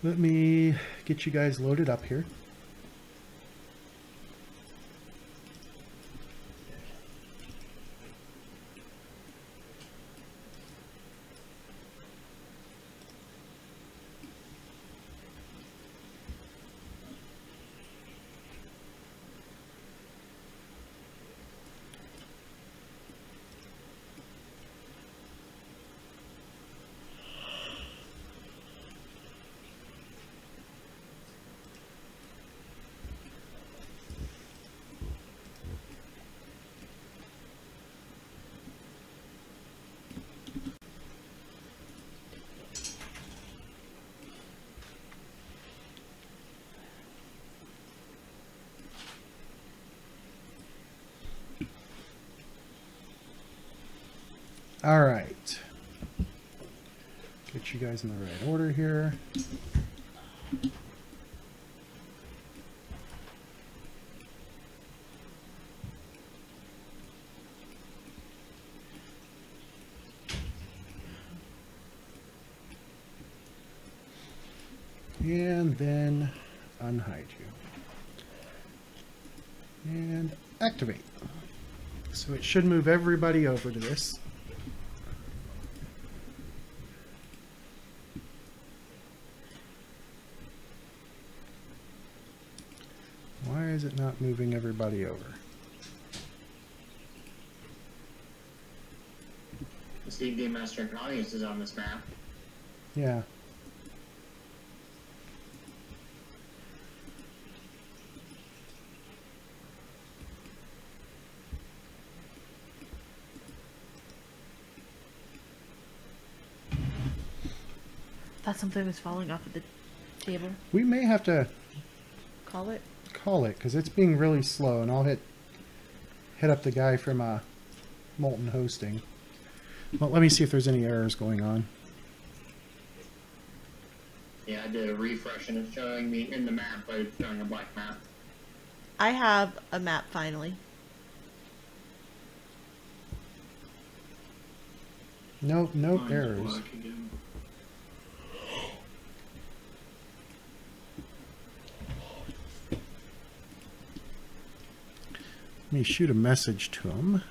let me get you guys loaded up here. All right. Get you guys in the right order here. And then unhide you. And activate. So it should move everybody over to this. Why is it not moving everybody over? The Steve Game Master and Audience is on this map. Yeah. Thought something was falling off of the table. We may have to Call it. call it because it's being really slow, and I'll hit up the guy from Molten Hosting. Well, let me see if there's any errors going on. Yeah, I did a refresh and it's showing me in the map, but it's showing a black map. I have a map finally. No Mine's errors. black again. Let me shoot a message to him.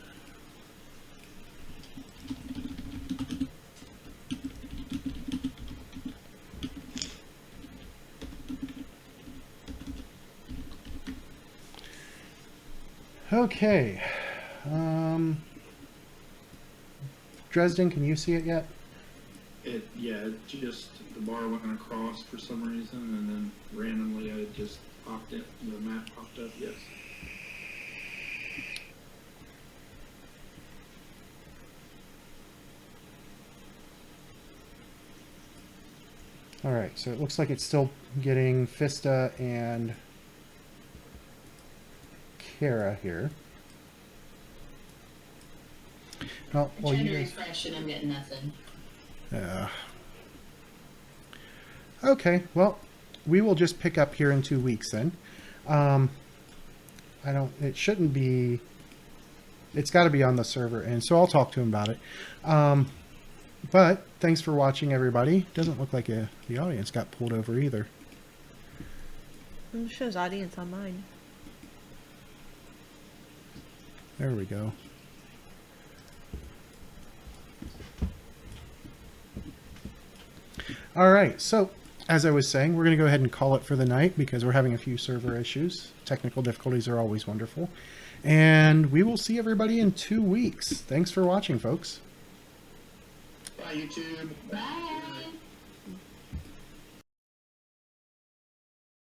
Okay. Dresden, can you see it yet? It just the bar went across for some reason, and then randomly I just popped it. The map popped up. Yes. All right, so it looks like it's still getting Fista and Kara here. Oh, I'm well, trying you to guys. refresh and I'm getting nothing. Okay, well, we will just pick up here in 2 weeks then. It shouldn't be, it's got to be on the server, and so I'll talk to him about it. But thanks for watching, everybody. Doesn't look like the audience got pulled over either. It shows audience on mine. There we go. All right, so as I was saying, we're going to go ahead and call it for the night because we're having a few server issues. Technical difficulties are always wonderful. And we will see everybody in 2 weeks. Thanks for watching, folks. Bye, YouTube. Bye.